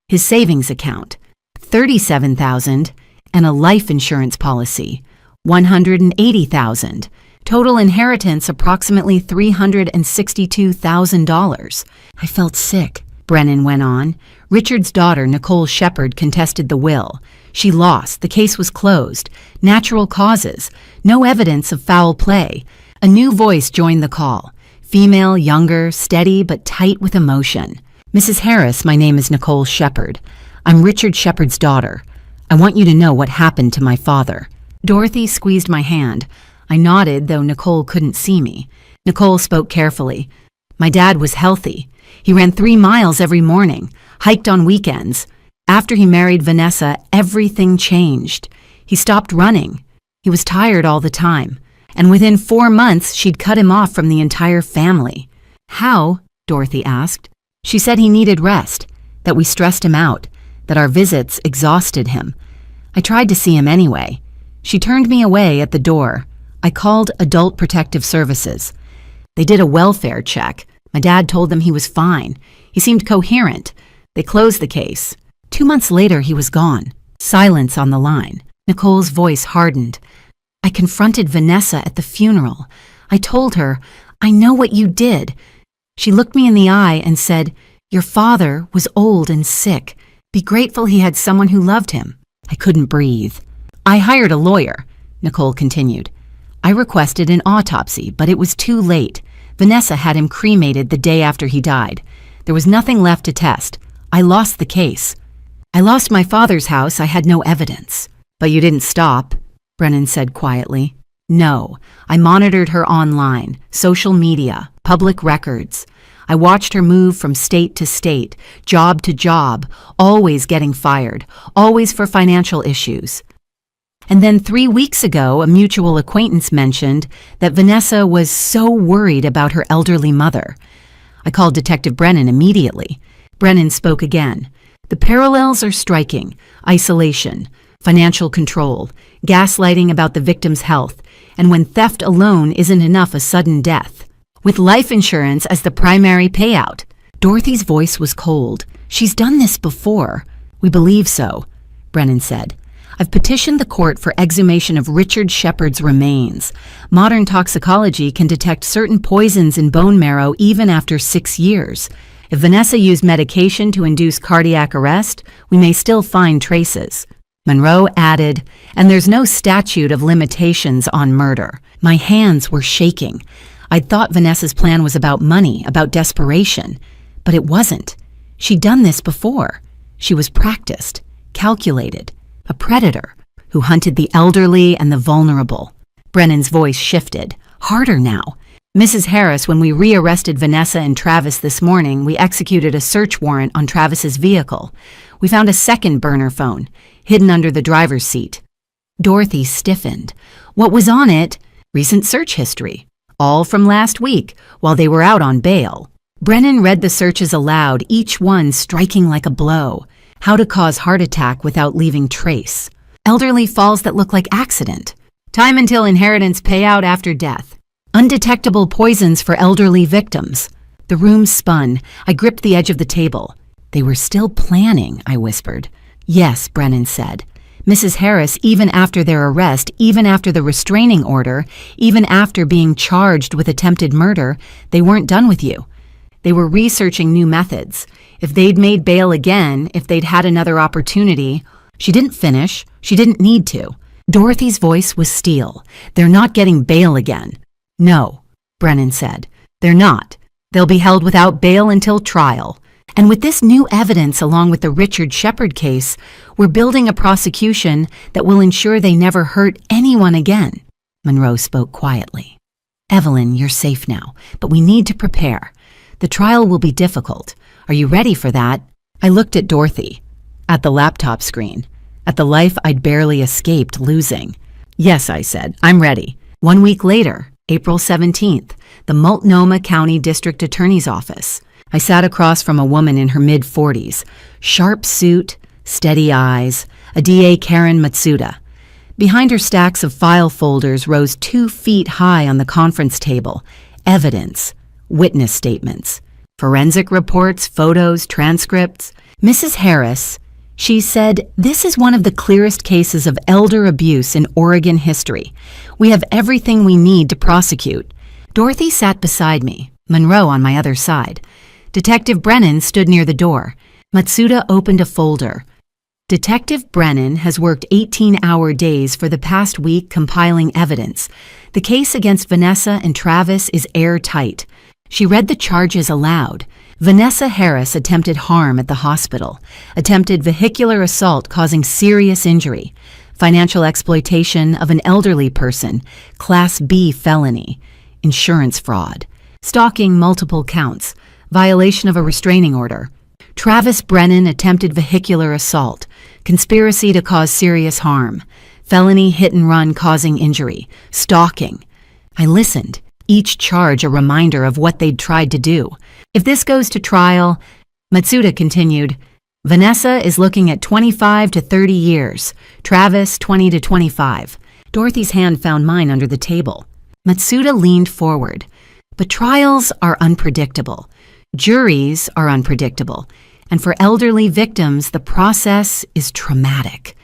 His savings account, $37,000, and a life insurance policy, $180,000. Total inheritance approximately $362,000. I felt sick. Brennan went on. Richard's daughter, Nicole Shepard, contested the will. She lost. The case was closed. Natural causes. No evidence of foul play. A new voice joined the call. Female, younger, steady, but tight with emotion. Mrs. Harris, my name is Nicole Shepard. I'm Richard Shepard's daughter. I want you to know what happened to my father. Dorothy squeezed my hand. I nodded, though Nicole couldn't see me. Nicole spoke carefully. My dad was healthy. He ran 3 miles every morning, hiked on weekends. After he married Vanessa, everything changed. He stopped running. He was tired all the time. And within 4 months, she'd cut him off from the entire family. How? Dorothy asked. She said he needed rest, that we stressed him out, that our visits exhausted him. I tried to see him anyway. She turned me away at the door. I called Adult Protective Services. They did a welfare check. My dad told them he was fine. He seemed coherent. They closed the case. 2 months later, he was gone. Silence on the line. Nicole's voice hardened. I confronted Vanessa at the funeral. I told her, I know what you did. She looked me in the eye and said, your father was old and sick. Be grateful he had someone who loved him. I couldn't breathe. I hired a lawyer, Nicole continued. I requested an autopsy, but it was too late. Vanessa had him cremated the day after he died. There was nothing left to test. I lost the case. I lost my father's house. I had no evidence. But you didn't stop, Brennan said quietly. No, I monitored her online, social media, public records. I watched her move from state to state, job to job, always getting fired, always for financial issues. And then 3 weeks ago, a mutual acquaintance mentioned that Vanessa was so worried about her elderly mother. I called Detective Brennan immediately. Brennan spoke again. The parallels are striking. Isolation, financial control, gaslighting about the victim's health, and when theft alone isn't enough, a sudden death. With life insurance as the primary payout. Dorothy's voice was cold. She's done this before. We believe so, Brennan said. I've petitioned the court for exhumation of Richard Shepard's remains. Modern toxicology can detect certain poisons in bone marrow even after 6 years. If Vanessa used medication to induce cardiac arrest, we may still find traces. Monroe added, and there's no statute of limitations on murder. My hands were shaking. I'd thought Vanessa's plan was about money, about desperation, but it wasn't. She'd done this before. She was practiced, calculated, a predator who hunted the elderly and the vulnerable. Brennan's voice shifted, harder now. Mrs. Harris, when we rearrested Vanessa and Travis this morning, we executed a search warrant on Travis's vehicle. We found a second burner phone, hidden under the driver's seat. Dorothy stiffened. What was on it? Recent search history. All from last week, while they were out on bail. Brennan read the searches aloud, each one striking like a blow. How to cause heart attack without leaving trace. Elderly falls that look like accident. Time until inheritance payout after death. Undetectable poisons for elderly victims. The room spun. I gripped the edge of the table. They were still planning, I whispered. Yes, Brennan said. Mrs. Harris, even after their arrest, even after the restraining order, even after being charged with attempted murder, they weren't done with you. They were researching new methods. If they'd made bail again, if they'd had another opportunity, she didn't finish. She didn't need to. Dorothy's voice was steel. They're not getting bail again. No, Brennan said. They're not. They'll be held without bail until trial. And with this new evidence along with the Richard Shepard case, we're building a prosecution that will ensure they never hurt anyone again. Monroe spoke quietly. Evelyn, you're safe now, but we need to prepare. The trial will be difficult. Are you ready for that? I looked at Dorothy, at the laptop screen, at the life I'd barely escaped losing. Yes, I said, I'm ready. 1 week later, April 17th, the Multnomah County District Attorney's Office. I sat across from a woman in her mid-40s, sharp suit, steady eyes, a DA Karen Matsuda. Behind her stacks of file folders rose 2 feet high on the conference table, evidence, witness statements, forensic reports, photos, transcripts. Mrs. Harris, she said, this is one of the clearest cases of elder abuse in Oregon history. We have everything we need to prosecute. Dorothy sat beside me, Monroe on my other side. Detective Brennan stood near the door. Matsuda opened a folder. Detective Brennan has worked 18-hour days for the past week compiling evidence. The case against Vanessa and Travis is airtight. She read the charges aloud. Vanessa Harris attempted harm at the hospital, attempted vehicular assault causing serious injury, financial exploitation of an elderly person, Class B felony, insurance fraud, stalking multiple counts, violation of a restraining order. Travis Brennan attempted vehicular assault, conspiracy to cause serious harm, felony hit and run causing injury, stalking. I listened, each charge a reminder of what they'd tried to do. If this goes to trial, Matsuda continued, Vanessa is looking at 25 to 30 years, Travis 20 to 25. Dorothy's hand found mine under the table. Matsuda leaned forward. But trials are unpredictable. Juries are unpredictable. And for elderly victims, the process is traumatic.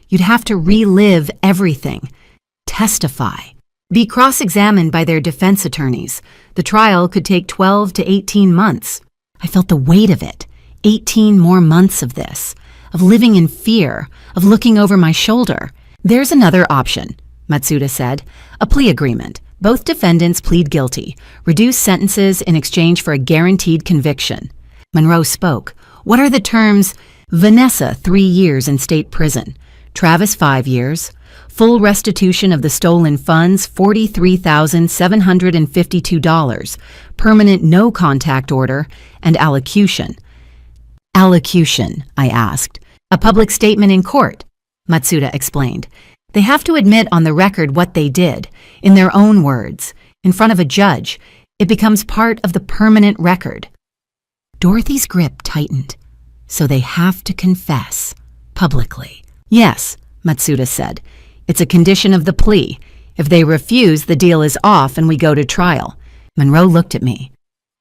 You'd have to relive everything, testify, be cross-examined by their defense attorneys. The trial could take 12 to 18 months. I felt the weight of it. 18 more months of this, of living in fear, of looking over my shoulder. There's another option, Matsuda said. A plea agreement. Both defendants plead guilty. Reduce sentences in exchange for a guaranteed conviction. Monroe spoke. What are the terms? Vanessa, 3 years in state prison. Travis, 5 years. Full restitution of the stolen funds, $43,752. Permanent no-contact order, and allocution. Allocution, I asked. A public statement in court, Matsuda explained. They have to admit on the record what they did, in their own words, in front of a judge. It becomes part of the permanent record. Dorothy's grip tightened. So they have to confess, publicly. Yes, Matsuda said. It's a condition of the plea. If they refuse, the deal is off and we go to trial. Monroe looked at me.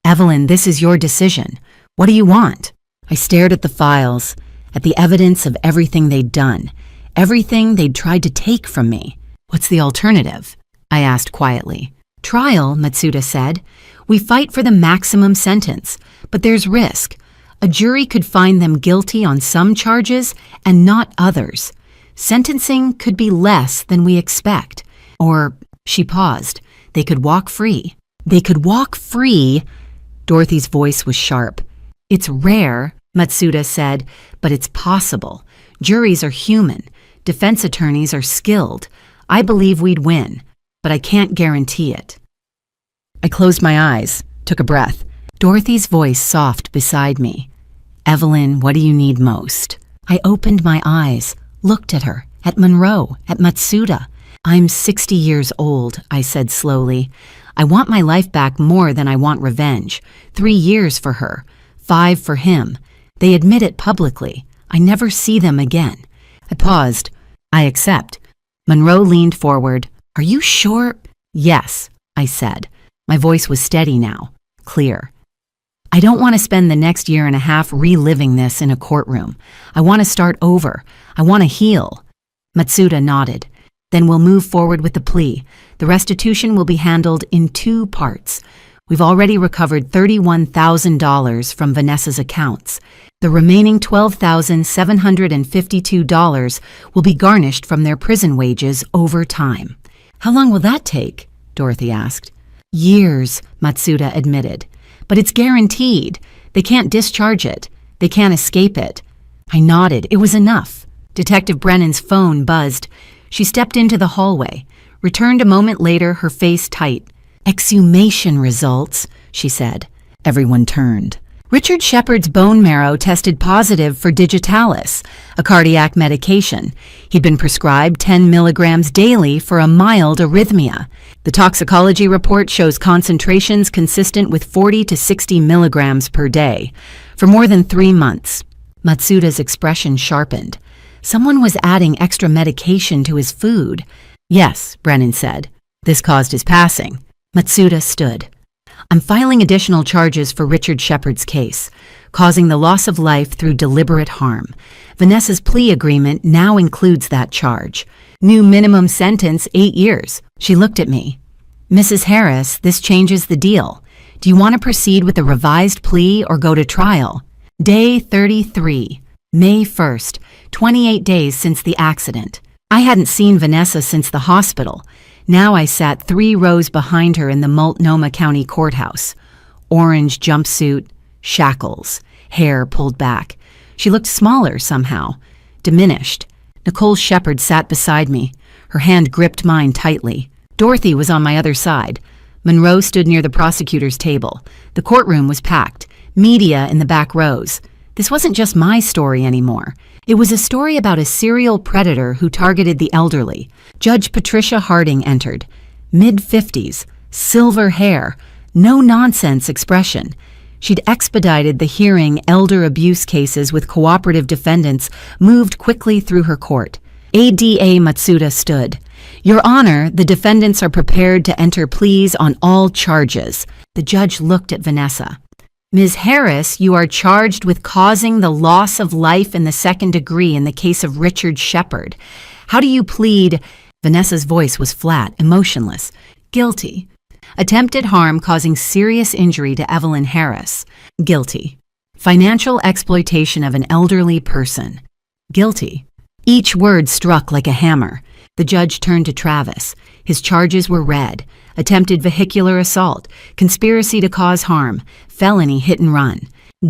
Evelyn, this is your decision. What do you want? I stared at the files, at the evidence of everything they'd done, everything they'd tried to take from me. What's the alternative? I asked quietly. Trial, Matsuda said. We fight for the maximum sentence, but there's risk. A jury could find them guilty on some charges and not others. Sentencing could be less than we expect. Or, she paused, they could walk free. They could walk free. Dorothy's voice was sharp. It's rare, Matsuda said, but it's possible. Juries are human. Defense attorneys are skilled. I believe we'd win, but I can't guarantee it. I closed my eyes, took a breath. Dorothy's voice soft beside me. Evelyn, what do you need most? I opened my eyes, looked at her, at Monroe, at Matsuda. I'm 60 years old, I said slowly. I want my life back more than I want revenge. 3 years for her, 5 for him. They admit it publicly. I never see them again. I paused. I accept. Monroe leaned forward. Are you sure? Yes, I said. My voice was steady now, clear. I don't want to spend the next year and a half reliving this in a courtroom. I want to start over. I want to heal. Matsuda nodded. Then we'll move forward with the plea. The restitution will be handled in 2 parts. We've already recovered $31,000 from Vanessa's accounts. The remaining $12,752 will be garnished from their prison wages over time. How long will that take? Dorothy asked. Years, Matsuda admitted. But it's guaranteed. They can't discharge it. They can't escape it. I nodded. It was enough. Detective Brennan's phone buzzed. She stepped into the hallway, returned a moment later, her face tight. Exhumation results, she said. Everyone turned. Richard Shepard's bone marrow tested positive for digitalis, a cardiac medication. He'd been prescribed 10 milligrams daily for a mild arrhythmia. The toxicology report shows concentrations consistent with 40 to 60 milligrams per day for more than 3 months. Matsuda's expression sharpened. Someone was adding extra medication to his food. Yes, Brennan said. This caused his passing. Matsuda stood. I'm filing additional charges for Richard Shepard's case, causing the loss of life through deliberate harm. Vanessa's plea agreement now includes that charge. New minimum sentence, 8 years. She looked at me. Mrs. Harris, this changes the deal. Do you want to proceed with the revised plea or go to trial? Day 33, May 1st, 28 days since the accident. I hadn't seen Vanessa since the hospital. Now I sat 3 rows behind her in the Multnomah County Courthouse. Orange jumpsuit, shackles, hair pulled back. She looked smaller somehow, diminished. Nicole Shepard sat beside me. Her hand gripped mine tightly. Dorothy was on my other side. Monroe stood near the prosecutor's table. The courtroom was packed. Media in the back rows. This wasn't just my story anymore. It was a story about a serial predator who targeted the elderly. Judge Patricia Harding entered. Mid-50s, silver hair, no-nonsense expression. She'd expedited the hearing elder abuse cases with cooperative defendants, moved quickly through her court. ADA Matsuda stood. Your Honor, the defendants are prepared to enter pleas on all charges. The judge looked at Vanessa. Ms. Harris, you are charged with causing the loss of life in the 2nd degree in the case of Richard Shepard. How do you plead? Vanessa's voice was flat, emotionless. Guilty. Attempted harm causing serious injury to Evelyn Harris. Guilty. Financial exploitation of an elderly person. Guilty. Each word struck like a hammer. The judge turned to Travis. His charges were read. Attempted vehicular assault, conspiracy to cause harm, felony hit and run.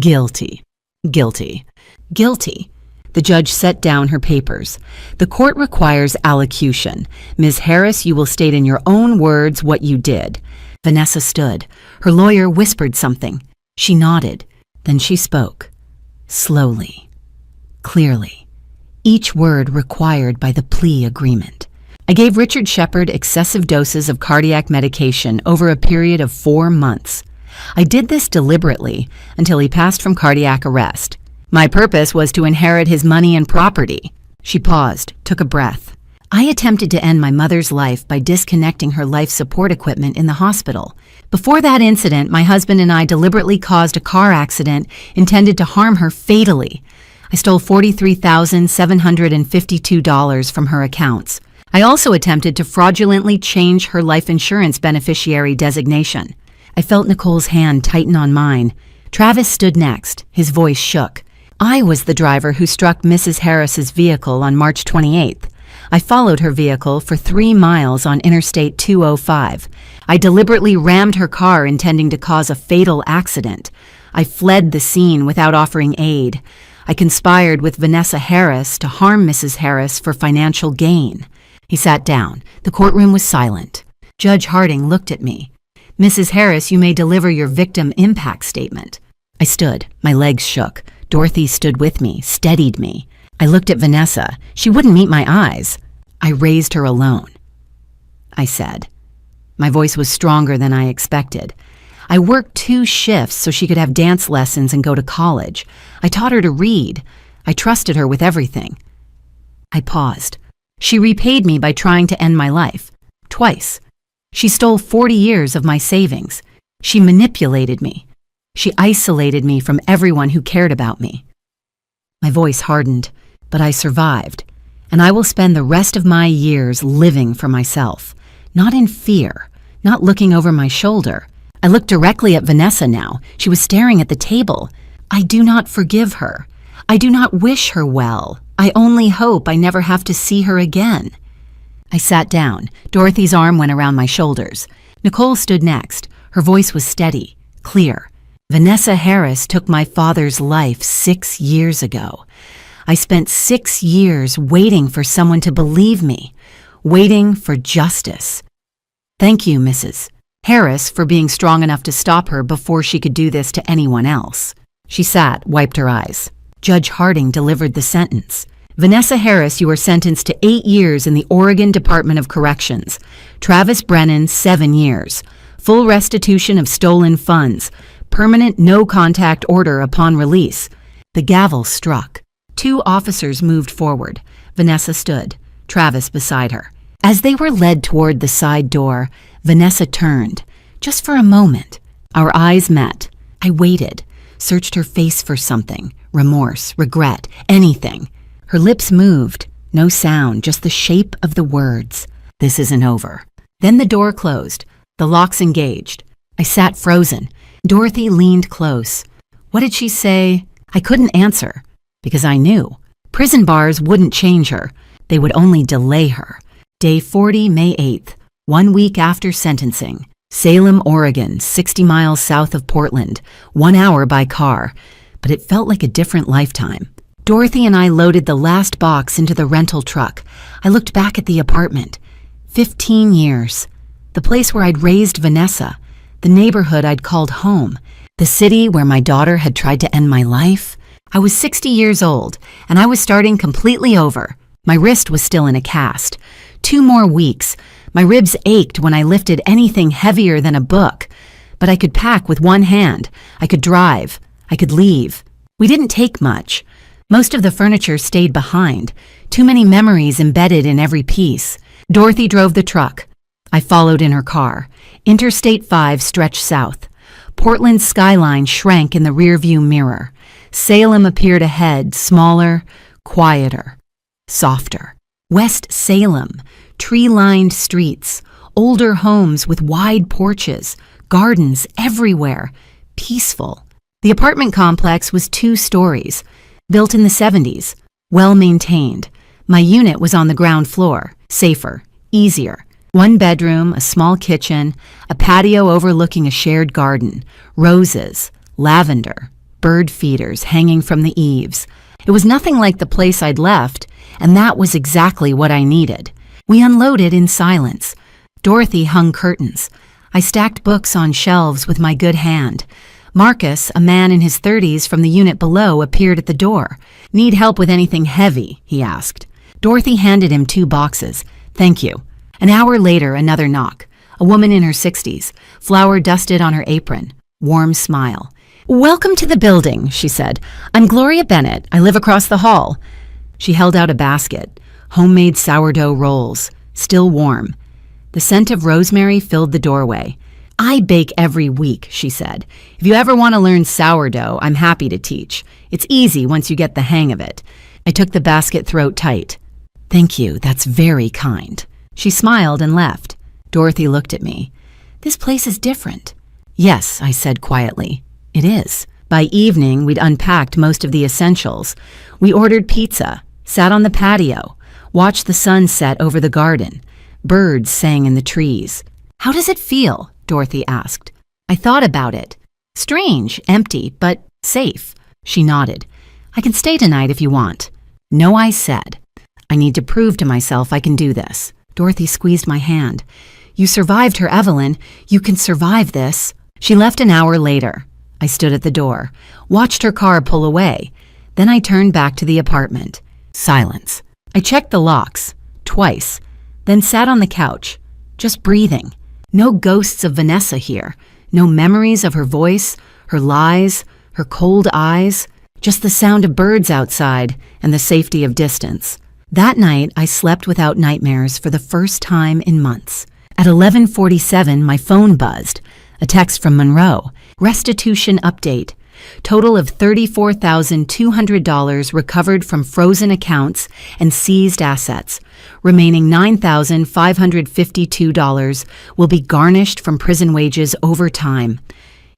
Guilty. Guilty. Guilty. The judge set down her papers. The court requires allocution. Ms. Harris, you will state in your own words what you did. Vanessa stood. Her lawyer whispered something. She nodded. Then she spoke. Slowly. Clearly. Each word required by the plea agreement. I gave Richard Shepard excessive doses of cardiac medication over a period of 4 months. I did this deliberately until he passed from cardiac arrest. My purpose was to inherit his money and property. She paused, took a breath. I attempted to end my mother's life by disconnecting her life support equipment in the hospital. Before that incident, my husband and I deliberately caused a car accident intended to harm her fatally. I stole $43,752 from her accounts. I also attempted to fraudulently change her life insurance beneficiary designation. I felt Nicole's hand tighten on mine. Travis stood next. His voice shook. I was the driver who struck Mrs. Harris's vehicle on March 28th. I followed her vehicle for 3 miles on Interstate 205. I deliberately rammed her car intending to cause a fatal accident. I fled the scene without offering aid. I conspired with Vanessa Harris to harm Mrs. Harris for financial gain. He sat down. The courtroom was silent. Judge Harding looked at me. Mrs. Harris, you may deliver your victim impact statement. I stood. My legs shook. Dorothy stood with me, steadied me. I looked at Vanessa. She wouldn't meet my eyes. I raised her alone, I said. My voice was stronger than I expected. I worked 2 shifts so she could have dance lessons and go to college. I taught her to read. I trusted her with everything. I paused. She repaid me by trying to end my life. Twice. She stole 40 years of my savings. She manipulated me. She isolated me from everyone who cared about me. My voice hardened, but I survived, and I will spend the rest of my years living for myself, not in fear, not looking over my shoulder. I looked directly at Vanessa now. She was staring at the table. I do not forgive her. I do not wish her well. I only hope I never have to see her again. I sat down. Dorothy's arm went around my shoulders. Nicole stood next. Her voice was steady, clear. Vanessa Harris took my father's life 6 years ago. I spent 6 years waiting for someone to believe me, waiting for justice. Thank you, Mrs. Harris, for being strong enough to stop her before she could do this to anyone else. She sat, wiped her eyes. Judge Harding delivered the sentence. Vanessa Harris, you are sentenced to 8 years in the Oregon Department of Corrections. Travis Brennan, 7 years. Full restitution of stolen funds. Permanent no-contact order upon release. The gavel struck. 2 officers moved forward. Vanessa stood, Travis beside her. As they were led toward the side door, Vanessa turned, just for a moment. Our eyes met. I waited, searched her face for something, remorse, regret, anything. Her lips moved, no sound, just the shape of the words. This isn't over. Then the door closed, the locks engaged. I sat frozen. Dorothy leaned close. What did she say? I couldn't answer, because I knew. Prison bars wouldn't change her. They would only delay her. Day 40, May 8th, 1 week after sentencing. Salem, Oregon, 60 miles south of Portland, 1 hour by car. But it felt like a different lifetime. Dorothy and I loaded the last box into the rental truck. I looked back at the apartment. 15 years. The place where I'd raised Vanessa. The neighborhood I'd called home. The city where my daughter had tried to end my life. I was 60 years old, and I was starting completely over. My wrist was still in a cast. 2 more weeks. My ribs ached when I lifted anything heavier than a book. But I could pack with one hand. I could drive. I could leave. We didn't take much. Most of the furniture stayed behind. Too many memories embedded in every piece. Dorothy drove the truck. I followed in her car. Interstate 5 stretched south. Portland's skyline shrank in the rearview mirror. Salem appeared ahead, smaller, quieter, softer. West Salem, tree-lined streets, older homes with wide porches, gardens everywhere, peaceful. The apartment complex was 2 stories, built in the 70s, well-maintained. My unit was on the ground floor, safer, easier. 1 bedroom, a small kitchen, a patio overlooking a shared garden, roses, lavender, bird feeders hanging from the eaves. It was nothing like the place I'd left, and that was exactly what I needed. We unloaded in silence. Dorothy hung curtains. I stacked books on shelves with my good hand. Marcus, a man in his 30s from the unit below, appeared at the door. Need help with anything heavy? He asked. Dorothy handed him 2 boxes. Thank you. An hour later, another knock. A woman in her 60s, flour dusted on her apron. Warm smile. Welcome to the building, she said. I'm Gloria Bennett. I live across the hall. She held out a basket. Homemade sourdough rolls, still warm. The scent of rosemary filled the doorway. I bake every week, she said. If you ever want to learn sourdough, I'm happy to teach. It's easy once you get the hang of it. I took the basket throat tight. Thank you, that's very kind. She smiled and left. Dorothy looked at me. This place is different. Yes, I said quietly. It is. By evening, we'd unpacked most of the essentials. We ordered pizza, sat on the patio, watched the sun set over the garden. Birds sang in the trees. "How does it feel?" Dorothy asked. I thought about it. "Strange, empty, but safe." She nodded. "I can stay tonight if you want." "No," I said. "I need to prove to myself I can do this." Dorothy squeezed my hand. "You survived her, Evelyn. You can survive this." She left an hour later. I stood at the door, watched her car pull away. Then I turned back to the apartment. Silence. I checked the locks, twice, then sat on the couch, just breathing. No ghosts of Vanessa here. No memories of her voice, her lies, her cold eyes. Just the sound of birds outside and the safety of distance. That night, I slept without nightmares for the first time in months. At 11:47, my phone buzzed. A text from Monroe. Restitution update. Total of $34,200 recovered from frozen accounts and seized assets. Remaining $9,552 will be garnished from prison wages over time.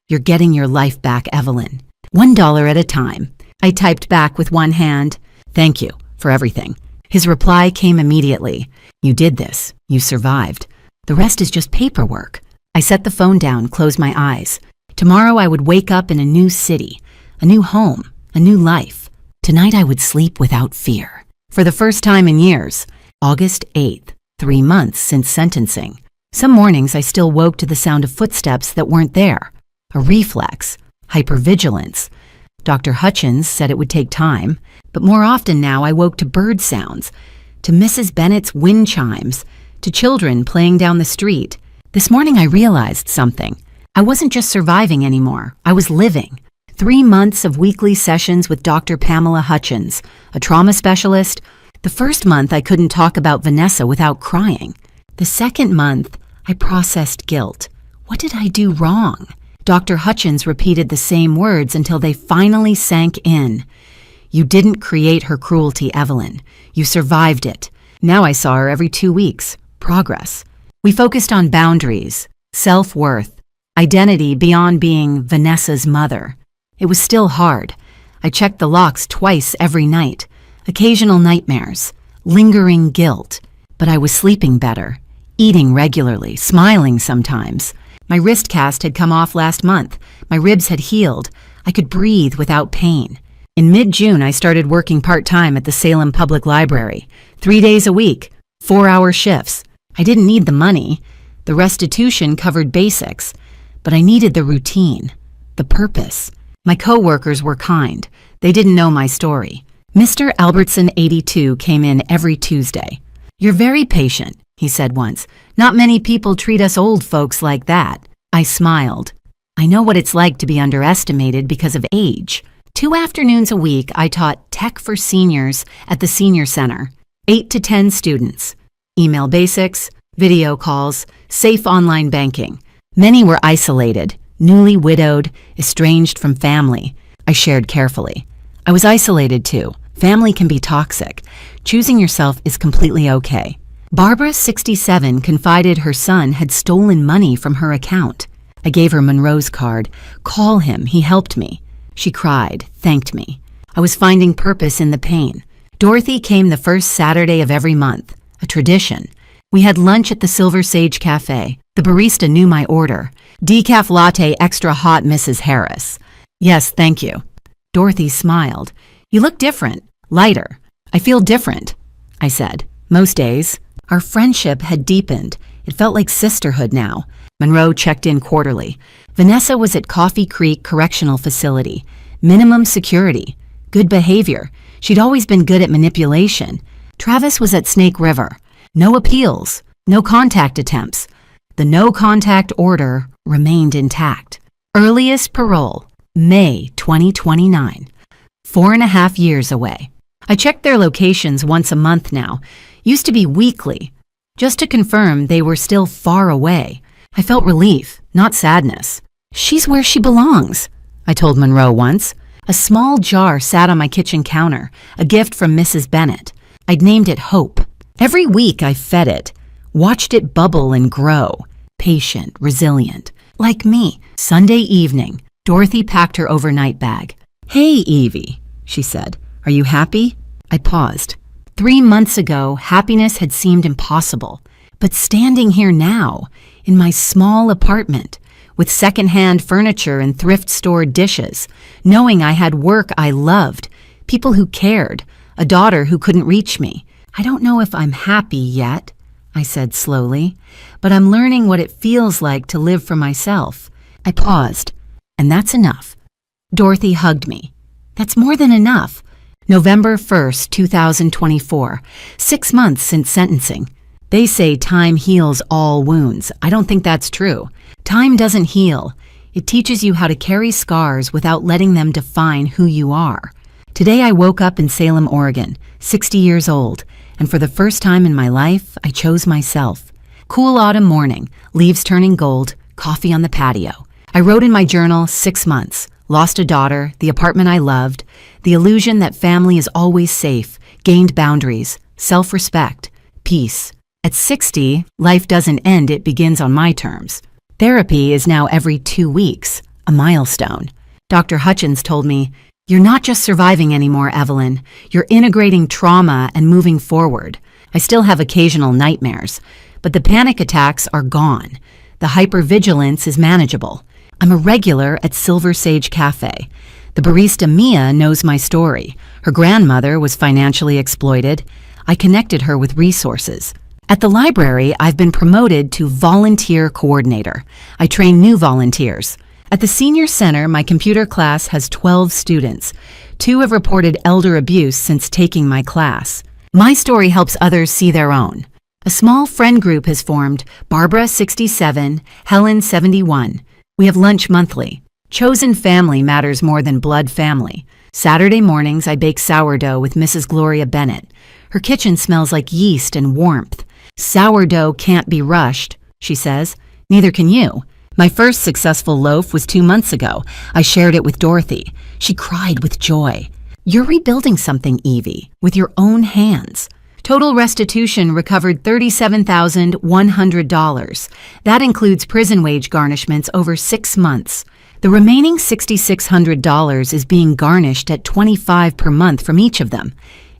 You're getting your life back, Evelyn. $1 at a time. I typed back with one hand. "Thank you for everything." His reply came immediately. "You did this. You survived. The rest is just paperwork." I set the phone down, closed my eyes. Tomorrow I would wake up in a new city, a new home, a new life. Tonight I would sleep without fear. For the first time in years, August 8th, 3 months since sentencing. Some mornings I still woke to the sound of footsteps that weren't there. A reflex, hypervigilance. Dr. Hutchins said it would take time, but more often now I woke to bird sounds, to Mrs. Bennett's wind chimes, to children playing down the street. This morning I realized something. I wasn't just surviving anymore, I was living. 3 months of weekly sessions with Dr. Pamela Hutchins, a trauma specialist. The first month I couldn't talk about Vanessa without crying. The second month, I processed guilt. What did I do wrong? Dr. Hutchins repeated the same words until they finally sank in. "You didn't create her cruelty, Evelyn. You survived it." Now I saw her every 2 weeks. Progress. We focused on boundaries, self-worth, identity beyond being Vanessa's mother. It was still hard. I checked the locks twice every night. Occasional nightmares, lingering guilt. But I was sleeping better, eating regularly, smiling sometimes. My wrist cast had come off last month. My ribs had healed. I could breathe without pain. In mid-June, I started working part-time at the Salem Public Library. 3 days a week, 4-hour shifts. I didn't need the money. The restitution covered basics. But I needed the routine, the purpose. My co-workers were kind. They didn't know my story. Mr. Albertson, 82, came in every Tuesday. "You're very patient," he said once. "Not many people treat us old folks like that." I smiled. I know what it's like to be underestimated because of age. 2 afternoons a week, I taught Tech for Seniors at the Senior Center. 8 to 10 students. Email basics, video calls, safe online banking. Many were isolated, newly widowed, estranged from family. I shared carefully. I was isolated too. Family can be toxic. Choosing yourself is completely okay. Barbara, 67, confided her son had stolen money from her account. I gave her Monroe's card. "Call him, he helped me." She cried, thanked me. I was finding purpose in the pain. Dorothy came the first Saturday of every month, a tradition. We had lunch at the Silver Sage Cafe. The barista knew my order. "Decaf latte extra hot, Mrs. Harris." "Yes, thank you." Dorothy smiled. "You look different, lighter." "I feel different," I said. Most days. Our friendship had deepened. It felt like sisterhood now. Monroe checked in quarterly. Vanessa was at Coffee Creek Correctional Facility. Minimum security. Good behavior. She'd always been good at manipulation. Travis was at Snake River. No appeals. No contact attempts. The no-contact order remained intact. Earliest parole, May 2029. 4.5 years away. I checked their locations once a month now. Used to be weekly, just to confirm they were still far away. I felt relief, not sadness. "She's where she belongs," I told Monroe once. A small jar sat on my kitchen counter, a gift from Mrs. Bennett. I'd named it Hope. Every week I fed it, watched it bubble and grow. Patient, resilient, like me. Sunday evening, Dorothy packed her overnight bag. "Hey, Evie," she said. "Are you happy?" I paused. 3 months ago, happiness had seemed impossible. But standing here now, in my small apartment, with secondhand furniture and thrift store dishes, knowing I had work I loved, people who cared, a daughter who couldn't reach me. I don't know if I'm happy yet, I said slowly, but I'm learning what it feels like to live for myself. I paused. And that's enough. Dorothy hugged me. That's more than enough. November 1st, 2024, 6 months since sentencing. They say time heals all wounds. I don't think that's true. Time doesn't heal. It teaches you how to carry scars without letting them define who you are. Today I woke up in Salem, Oregon, 60 years old, and for the first time in my life, I chose myself. Cool autumn morning, leaves turning gold, coffee on the patio. I wrote in my journal 6 months, lost a daughter, the apartment I loved, the illusion that family is always safe, gained boundaries, self-respect, peace. At 60, life doesn't end, it begins on my terms. Therapy is now every 2 weeks, a milestone. Dr. Hutchins told me, "You're not just surviving anymore, Evelyn. You're integrating trauma and moving forward." I still have occasional nightmares, but the panic attacks are gone. The hypervigilance is manageable. I'm a regular at Silver Sage Cafe. The barista Mia knows my story. Her grandmother was financially exploited. I connected her with resources. At the library, I've been promoted to volunteer coordinator. I train new volunteers. At the senior center, my computer class has 12 students. 2 have reported elder abuse since taking my class. My story helps others see their own. A small friend group has formed, Barbara 67, Helen 71. We have lunch monthly. Chosen family matters more than blood family. Saturday mornings, I bake sourdough with Mrs. Gloria Bennett. Her kitchen smells like yeast and warmth. Sourdough can't be rushed, she says. Neither can you. My first successful loaf was 2 months ago. I shared it with Dorothy. She cried with joy. You're rebuilding something, Evie, with your own hands. Total restitution recovered $37,100. That includes prison wage garnishments over 6 months. The remaining $6,600 is being garnished at $25 per month from each of them.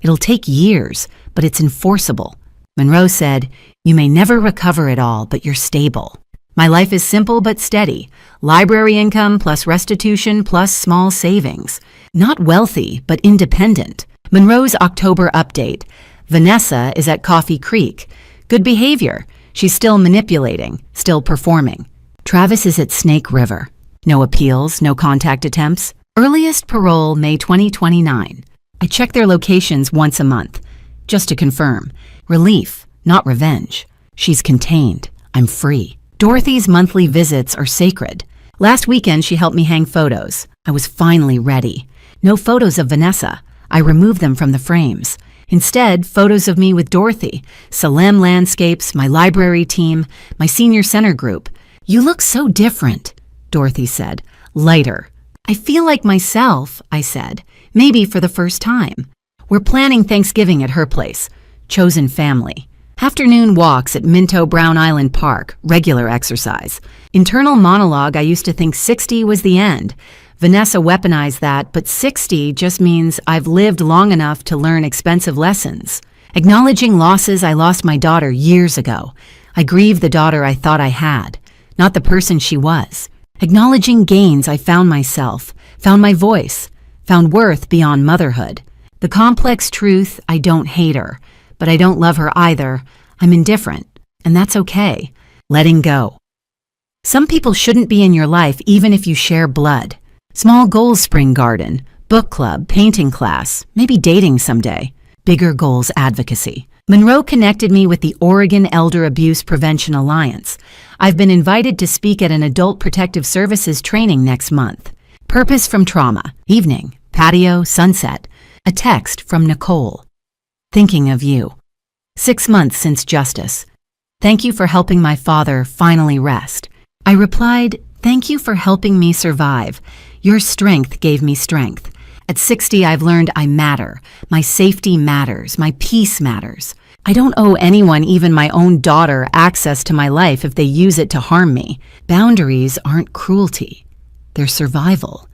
It'll take years, but it's enforceable. Monroe said, "You may never recover it all, but you're stable." My life is simple but steady. Library income plus restitution plus small savings. Not wealthy, but independent. Monroe's October update. Vanessa is at Coffee Creek. Good behavior. She's still manipulating, still performing. Travis is at Snake River. No appeals, no contact attempts. Earliest parole, May 2029. I check their locations once a month, just to confirm. Relief, not revenge. She's contained. I'm free. Dorothy's monthly visits are sacred. Last weekend, she helped me hang photos. I was finally ready. No photos of Vanessa. I removed them from the frames. Instead, photos of me with Dorothy, Salem Landscapes, my library team, my senior center group. You look so different, Dorothy said. Lighter. I feel like myself, I said, maybe for the first time. We're planning Thanksgiving at her place. Chosen family. Afternoon walks at Minto Brown Island Park, regular exercise. Internal monologue, I used to think 60 was the end. Vanessa weaponized that, but 60 just means I've lived long enough to learn expensive lessons. Acknowledging losses, I lost my daughter years ago. I grieved the daughter I thought I had, not the person she was. Acknowledging gains, I found myself, found my voice, found worth beyond motherhood. The complex truth, I don't hate her, but I don't love her either. I'm indifferent, and that's okay. Letting go. Some people shouldn't be in your life even if you share blood. Small goals, spring garden, book club, painting class, maybe dating someday. Bigger goals, advocacy. Monroe connected me with the Oregon Elder Abuse Prevention Alliance. I've been invited to speak at an Adult Protective Services training next month. Purpose from trauma. Evening. Patio. Sunset. A text from Nicole. Thinking of you. 6 months since justice. Thank you for helping my father finally rest. I replied, thank you for helping me survive. Your strength gave me strength. At 60, I've learned I matter. My safety matters. My peace matters. I don't owe anyone, even my own daughter, access to my life if they use it to harm me. Boundaries aren't cruelty. They're survival.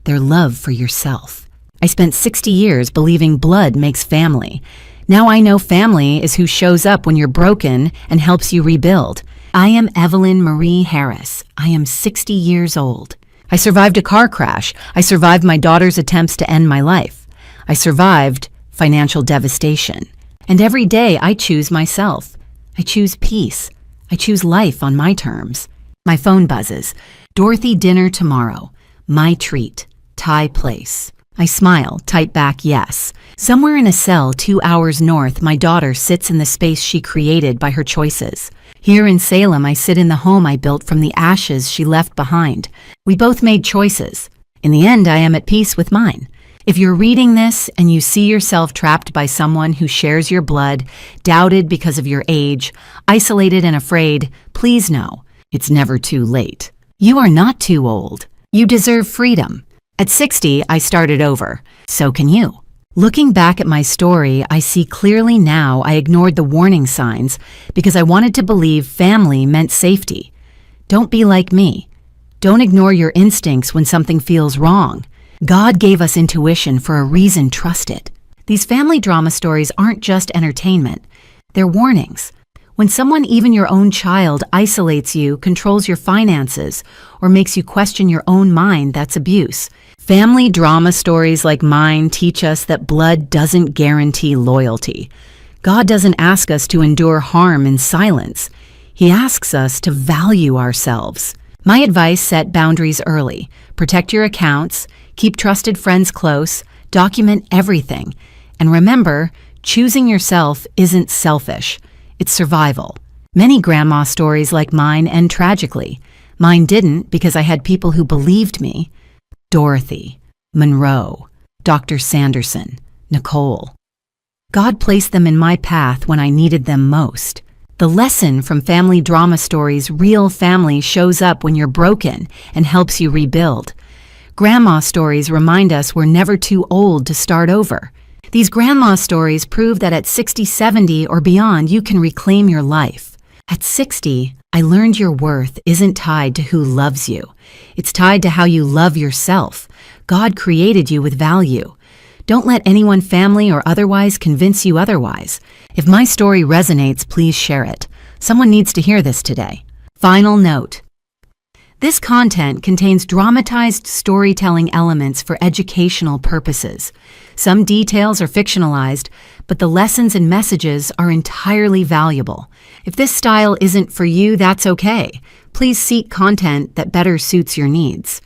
They're love for yourself. I spent 60 years believing blood makes family. Now I know family is who shows up when you're broken and helps you rebuild. I am Evelyn Marie Harris. I am 60 years old. I survived a car crash. I survived my daughter's attempts to end my life. I survived financial devastation. And every day I choose myself. I choose peace. I choose life on my terms. My phone buzzes. Dorothy, dinner tomorrow. My treat. Thai place. I smile, type back yes. Somewhere in a cell 2 hours north, my daughter sits in the space she created by her choices. Here in Salem, I sit in the home I built from the ashes she left behind. We both made choices. In the end, I am at peace with mine. If you're reading this and you see yourself trapped by someone who shares your blood, doubted because of your age, isolated and afraid, please know, it's never too late. You are not too old. You deserve freedom. At 60, I started over. So can you. Looking back at my story, I see clearly now I ignored the warning signs because I wanted to believe family meant safety. Don't be like me. Don't ignore your instincts when something feels wrong. God gave us intuition for a reason, trust it. These family drama stories aren't just entertainment. They're warnings. When someone, even your own child, isolates you, controls your finances, or makes you question your own mind, that's abuse. Family drama stories like mine teach us that blood doesn't guarantee loyalty. God doesn't ask us to endure harm in silence. He asks us to value ourselves. My advice: set boundaries early. Protect your accounts, keep trusted friends close, document everything. And remember, choosing yourself isn't selfish. It's survival. Many grandma stories like mine end tragically. Mine didn't because I had people who believed me. Dorothy, Monroe, Dr. Sanderson, Nicole. God placed them in my path when I needed them most. The lesson from family drama stories: real family shows up when you're broken and helps you rebuild. Grandma stories remind us we're never too old to start over. These grandma stories prove that at 60, 70, or beyond, you can reclaim your life. At 60, I learned your worth isn't tied to who loves you. It's tied to how you love yourself. God created you with value. Don't let anyone, family or otherwise, convince you otherwise. If my story resonates, please share it. Someone needs to hear this today. Final note. This content contains dramatized storytelling elements for educational purposes. Some details are fictionalized, but the lessons and messages are entirely valuable. If this style isn't for you, that's okay. Please seek content that better suits your needs.